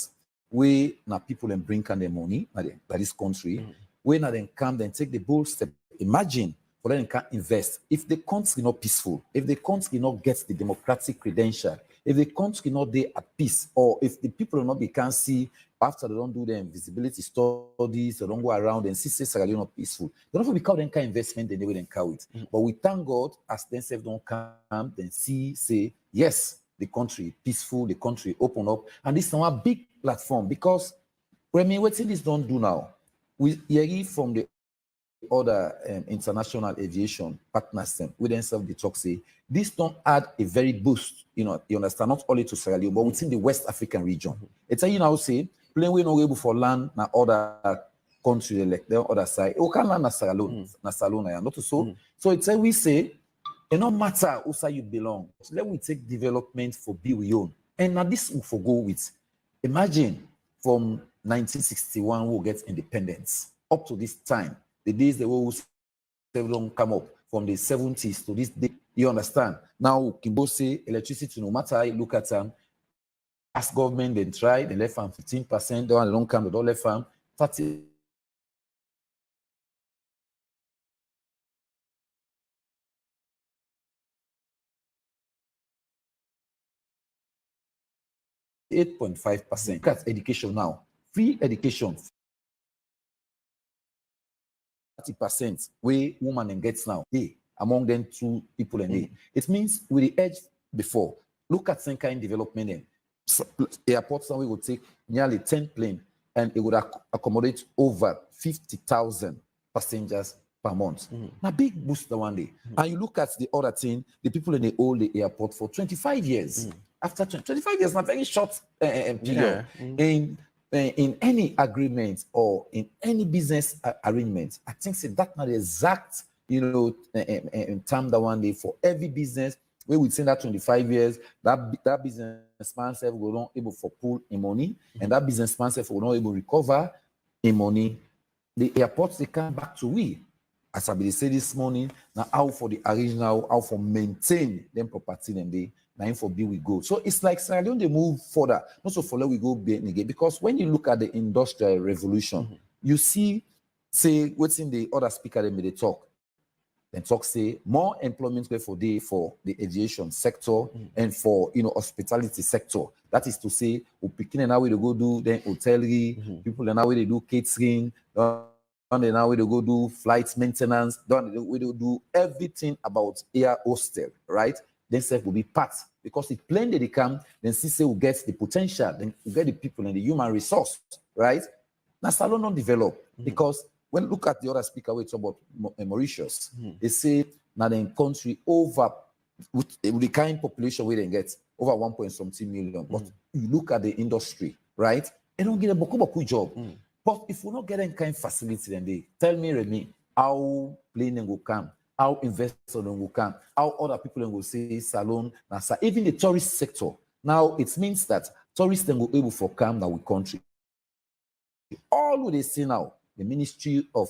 Where now people and bring their money by this country. Where now then come then take the bold step. Imagine for them can invest. If the country not peaceful, if the country not gets the democratic credential, if the country not there at peace, or if the people not be can see after they don't do the visibility studies, they don't go around and see Sierra Leone not peaceful, they don't become them kind of investment, they never then cow it. But we thank God as themselves don't come, then see, say, yes, the country peaceful, the country open up, and this is now a big platform because when me what this don't do now, we hear from the other international aviation partners them with themselves the talk say this don't add a very boost, you understand, not only to Sierra Leone but within the West African region. It's a say plane we not able for land na other country like the other side. We can land na Sierra Leone, not so. So it's a we say it no matter who side you belong. Let we take development for be we own. And now this will for go with. Imagine from 1961 we'll get independence up to this time. The days they will don't come up from the 70s to this day. You understand? Now Kimbo say electricity, no matter how you look at them, as government then try, they left farm 15%, they don't come, they don't left farm 30. %8.5%. Look at education now. Free education. 30% where woman and gets now. Among them two people and It means with the edge before. Look at some kind of development then. Airports now we would take nearly 10 planes and it would accommodate over 50,000 passengers per month. Now big boost the one day. And you look at the other thing, the people in the old airport for 25 years. After 25 years, not very short period. In any agreement or in any business arrangement, I think that's not the exact, term that one day for every business where we say that 25 years, that businessman self will not able for pull in money, and that businessman self will not able recover in money. The airports they come back to we. As I say this morning, now how for the original, how for maintain them property and they now for be we go. So it's like Sierra Leone they move further, not so for we go again. Because when you look at the industrial revolution, you see, say what's in the other speaker they may talk. Then talk say more employment for the aviation sector and for hospitality sector. That is to say, we picking and how we go do then hotelry, people and how they do catering. And now we go do flight maintenance, we do everything about air hostel, right? Then self will be part because it plain that they come, then CC will get the potential, then we get the people and the human resource, right? Now Salon don't develop because when look at the other speaker, we talk about Mauritius, they say now the country over with the kind population we then get over 1.something million. But you look at the industry, right? They don't get a boku job. But if we not get any kind of facility, then they tell me, Remy, how plane will come, how investors will come, how other people will say salon, even the tourist sector. Now it means that tourists then will be able to come now with country. All what they say now, the Ministry of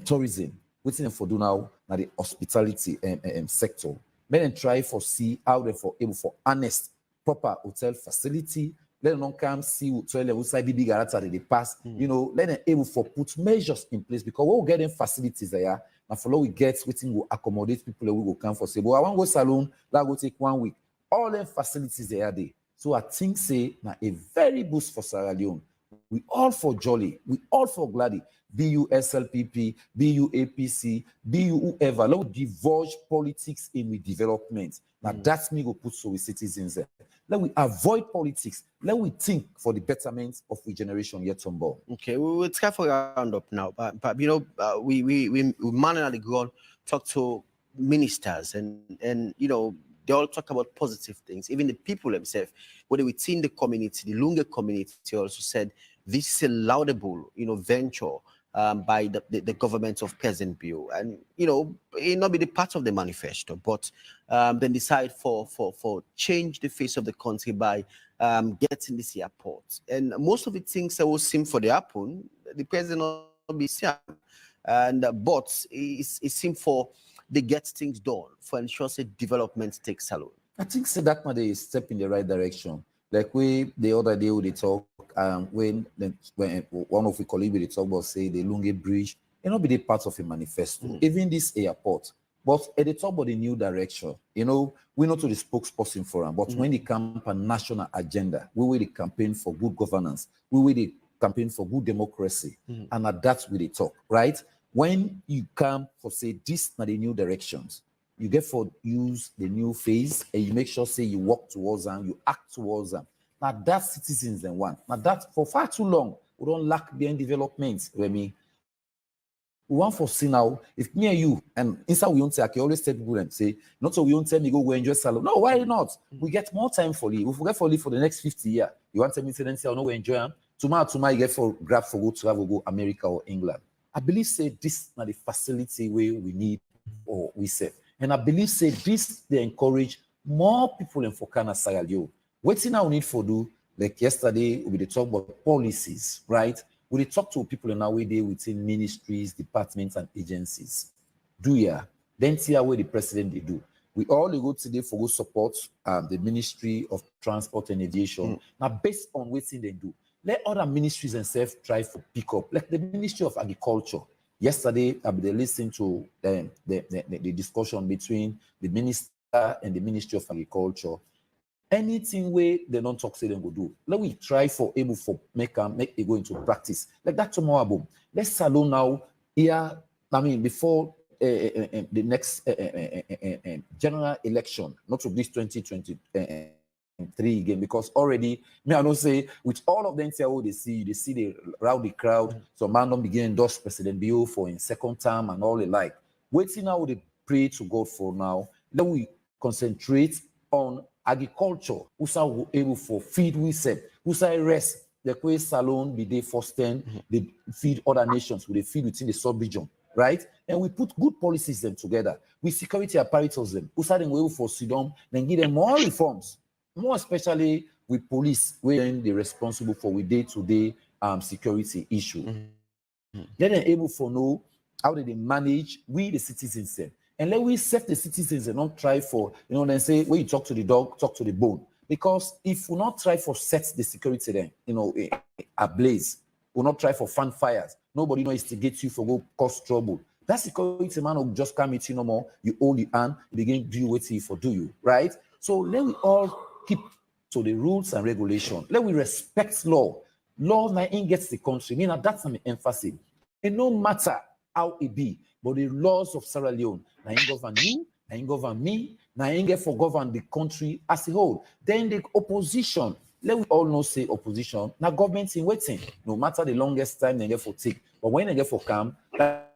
tourism, what's in for do now the hospitality sector. Men try for see how they for able for honest proper hotel facility. Let them come see hotel outside the big garage they pass. Let them able for put measures in place because we'll get them facilities there. And follow we get waiting will accommodate people that will come for say, but I want to go salon, that will take 1 week. All them facilities they are there. So I think say now a very boost for Sierra Leone. We all for jolly, we all for gladdy. BU SLPP, BU APC, BU whoever. Let we divulge politics in with development. Now that's me go put so with citizens there. Let we avoid politics. Let we think for the betterment of the generation yet unborn. Okay, we'll try for a round up now. But we man on the ground talk to ministers and they all talk about positive things. Even the people themselves, whether within the community, the Lungi community also said this is a laudable, venture by the government of President Bio, and it not be the part of the manifesto, but then decide for change the face of the country by getting this airport. And most of the things that will seem for the happen, the president not be seen, and but it seems for they get things done for ensure that development takes alone. I think that might be a step in the right direction. Like the other day we talk, when one of the colleagues we talk about say the Lungi Bridge, it not be the part of a manifesto, even this airport. But at the top of the new direction, we're not to the spokesperson for them, but when they camp a national agenda, we will the campaign for good governance, we will the campaign for good democracy, and that's where they talk, right? When you come for say this are the new directions, you get for use the new phase and you make sure say you walk towards them, you act towards them. Now that's citizens then want. Now that for far too long, we don't lack behind development. We want for see now, if me and you, and inside we don't say, I can always tell people and say, not so we don't tell me go enjoy salon. No, why not? We get more time for you. We forget for live for the next 50 years. You want to tell me say, I know we enjoy them. Tomorrow you get for grab for go travel, go America or England. I believe say this is the facility where we need or we say. And I believe say this they encourage more people in Fokana Sierra Leone. What's now need for do, like yesterday, we talk about policies, right? We talk to people in our way they within ministries, departments, and agencies. Do ya? Then see how the president they do. We all go today for go support the Ministry of Transport and Aviation. Now, based on what they do, let other ministries and self try to pick up, like the Ministry of Agriculture. Yesterday, I've been listening to the discussion between the minister and the Ministry of Agriculture. Anything where they don't talk, say they go do. Let we try for able for make it go into practice. Like that tomorrow, boom. Let's salon now here. I mean, before the next general election, not to this 2023 again, because already me I don't say with all of them say oh they see the rowdy crowd. So man don't begin endorse President Bio for in second term and all the like. Waiting now they pray to God for now. Then we concentrate on agriculture. Who's able for feed we said. Who's rest the way salon be they first 10 they feed other nations with they feed within the sub-region, right? And we put good policies them together. We security apparatus them. Who's them way for Sudan, then give them more reforms. More especially with police, where they're responsible for with day-to-day security issue. Then they're able to know how they manage we the citizens then. And let we set the citizens and not try for, then say, when you talk to the dog, talk to the bone. Because if we not try for set the security then, ablaze, we'll not try for fan fires. Nobody knows to get you for go cause trouble. That security man will just come at you no more. You hold the hand, you begin do what he for do you, right? So let we all keep to the rules and regulations. Let we respect law. Law now gets the country. Meaning that's an emphasis. And no matter how it be, but the laws of Sierra Leone, now govern you, now govern me, now get for govern the country as a whole. Then the opposition, let we all know say opposition, now government's in waiting. No matter the longest time they get for take, but when they get for calm, that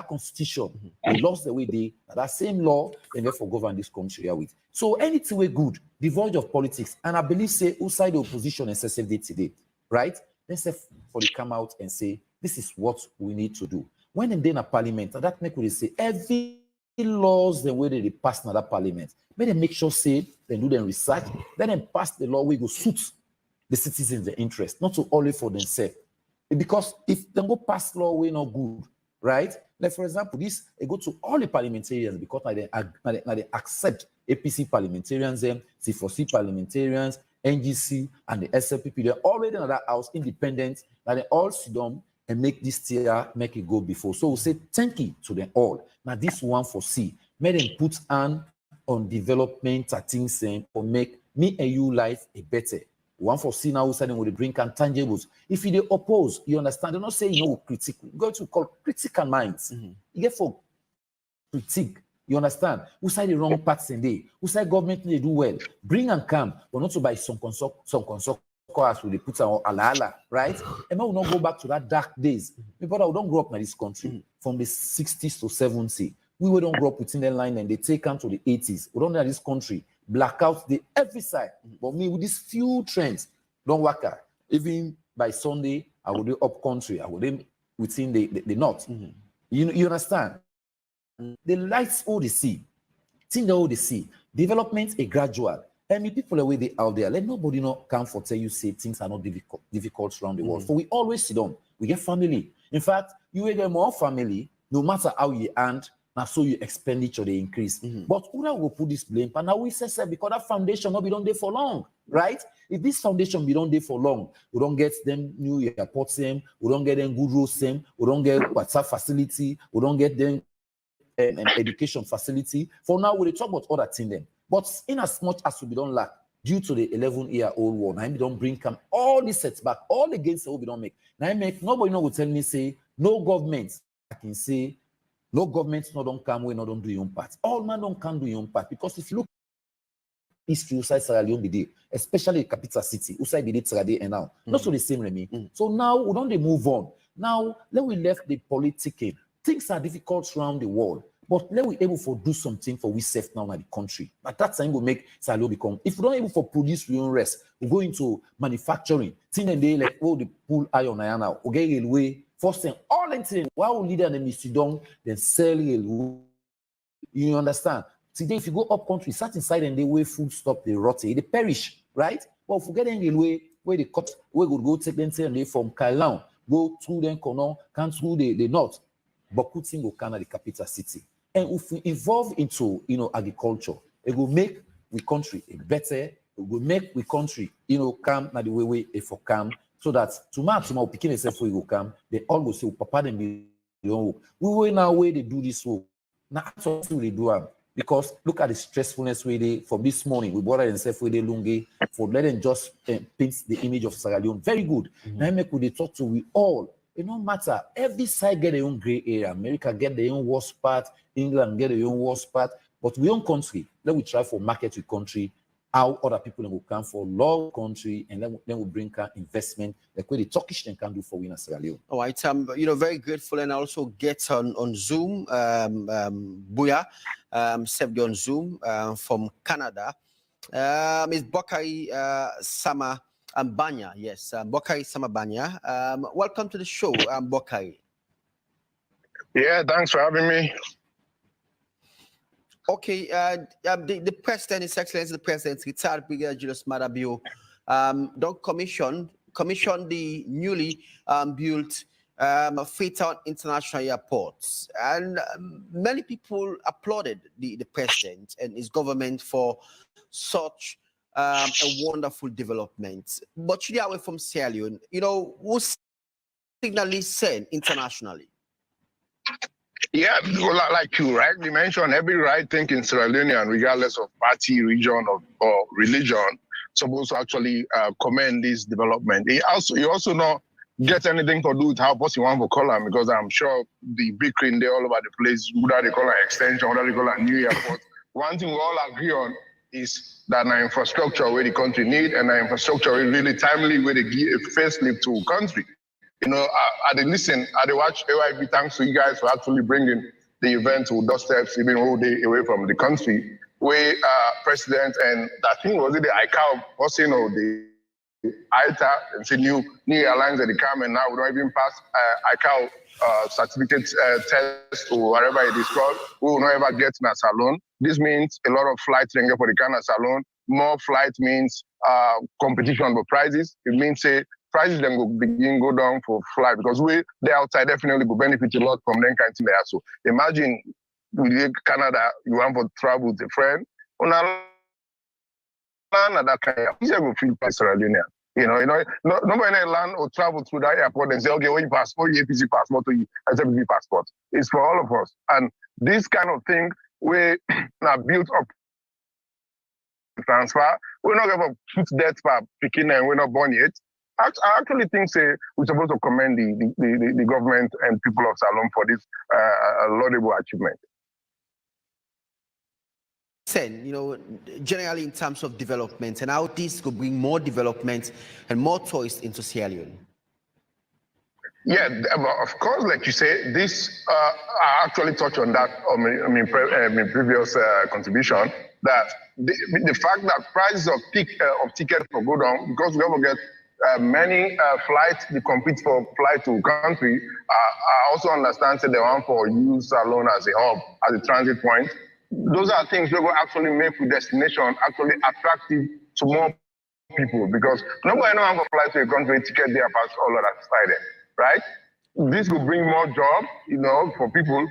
constitution, they lost the way they, that same law, they get for govern this country with. So anything we good, devoid of politics, and I believe say outside the opposition and SSFD today, right? Let's say for they come out and say, this is what we need to do. When they in a parliament, that make we say every laws the way they pass in that parliament, may they make sure say they do them research, then they pass the law we go suit the citizens' the interest, not to only for themselves. Because if they go pass law we not good, right? Like for example, this they go to all the parliamentarians because now they accept APC parliamentarians, C4C parliamentarians, NGC, and the SLPP. They're already in that house, independent, that they all sit down and make this tier, make it go before. So we say thank you to them all. Now this one for C, may them put on development things for make me and you life a better. One for C now, saying with the bring intangibles. If you oppose, you understand. They're not saying no critique. You're going to call critical minds. You get for critique. You understand? Who say the wrong parts in there? Who say government they do well? Bring and come, but not to buy some consult as they put on ala, right? And now we not go back to that dark days. People that don't grow up in this country from the 60s to 70s. We don't grow up within the line and they take on to the 80s. We don't know this country. Blackout the every side. But me with these few trends, don't work out. Even by Sunday, I will do up country. I will within the north. You understand? The lights all the see. Thing all the see. Development a gradual. I mean, people away they out there. Let nobody not come for tell you say things are not difficult around the world. So we always sit down. We get family. In fact, you will get more family, no matter how you earn, now so your expenditure they increase. But who will put this blame? And now we say because that foundation not be done there for long, right? If this foundation be done there for long, we don't get them new airports, them, we don't get them good roads, them, we don't get WhatsApp facility, we don't get them an education facility. For now, we talk about other things then. But in as much as we don't lack due to the 11-year-old war, now we don't bring all the setback, all the gains that we don't make. Now I make nobody will tell me say no government. I can say no government no don't come we no don't do your own part. All man don't can do your own part because if you look history outside Sierra Leone be there, especially the capital city, outside be there today and now. Not so the same Remy. So now we don't move on. Now let we left the politicking. Things are difficult around the world. But let we able for do something for we safe now in the country. At that time, we make Sierra Leone become. If we don't able for produce we own rest, we go into manufacturing. Thing and they like the pull iron now. We get railway. First thing, all things. While we leader them is sit down, then sell railway. You understand? Today, if you go up country, sat inside and they way food stop, they rot, they perish, right? But if we get in railway, where they cut, we go take them and they from Kailan, go through them, come through the north, but put in Canada, the capital city. And if we evolve into, agriculture, it will make we country better. It will make we country, come na the way for come, so that tomorrow picking yourself for you come, they all will say, Papa, them we will now way they do this work. Now absolutely they do because look at the stressfulness way they from this morning. We brought themselves with the Lungi for letting just paint the image of Sierra Leone. Very good. Now make we talk to we all. It don't matter. Every side get their own gray area. America get their own worst part. England get their own worst part. But we own country. Let we try for market with country. How other people will come for law country, and then we bring investment like what the Turkish then can do for we in Sierra Leone. All right. Very grateful, and I also get on Zoom. Buya, served on Zoom from Canada. Ms. Bokari Sama. Banya, yes, Bokari Samabanya. Welcome to the show, Bokari. Yeah, thanks for having me. Okay, the president, His Excellency the President, retired Brigadier Julius Madabio, don't commission the newly built FREETOWN International Airport, and many people applauded the president and his government for such a wonderful development. But should away from Sierra Leone, who signally sent internationally? Yeah, like you rightly mentioned, every right thinking Sierra Leonean, regardless of party, region, or religion, supposed to actually commend this development. You also not get anything to do with how possible you want to call them, because I'm sure the bickering there all over the place, whether they call an extension, whether they call a new airport. One thing we all agree on is that our infrastructure where the country need, and our infrastructure is really timely where they give a facelift to country. I watch AYB, thanks to you guys for actually bringing the event to doorsteps, even all day away from the country, where president and I think was it the ICAO person or the ITA, and say new airlines that they come, and now we don't even pass ICAO certificate test or whatever it is called. We will not ever get in a salon. This means a lot of flights for the Ghana salon. More flights means competition for prices. It means prices then go down for flight, because the outside definitely will benefit a lot from them kind of thing there. So imagine with Canada, you want to travel with a friend. That kind of easier will feel Sierra Leonean. Nobody land or travel through that airport and say, okay, what you passport, you APC passport, or you SFB passport. It's for all of us. And this kind of thing, we now built up transfer. We're not going to put that for picking and we're not born yet. I actually think we're supposed to commend the government and people of Salon for this laudable achievement. Generally in terms of development and how this could bring more development and more tourists into Sierra Leone. Yeah, of course, like you say, this I actually touched on that on my previous contribution, that the fact that prices of tickets will go down, because we have to get many flights, they compete for flight to country. I also understand that they want for use alone as a hub, as a transit point. Those are things that will actually make the destination actually attractive to more people, because nobody knows how to fly to a country, ticket there past all of that side, right? This will bring more jobs, for people.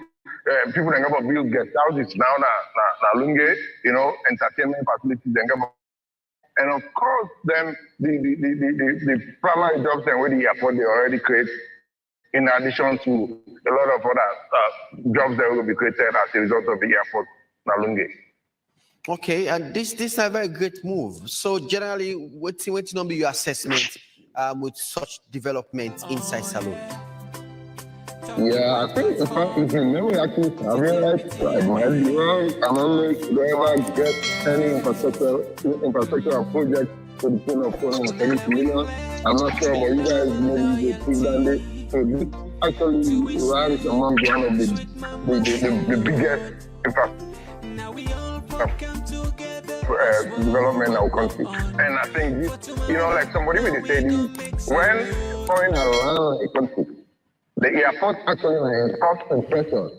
People that go build guest houses now, na Lungi, entertainment facilities, and of course, then the primary jobs and where the airport they already create, in addition to a lot of other jobs that will be created as a result of the airport, na Lungi. Okay, and this is a very great move. So generally, what's going be your assessment with such development inside Salone? Yeah, I think in fact, if you never actually realize, I might be wrong. I'm only going to get any infrastructure project to the tune of 470 million. I'm not sure, but you guys maybe they think that they. So this actually ranks among one of the biggest infrastructure development in our country. And I think this, like somebody will say this, when foreign around a country, the airport actually has first impression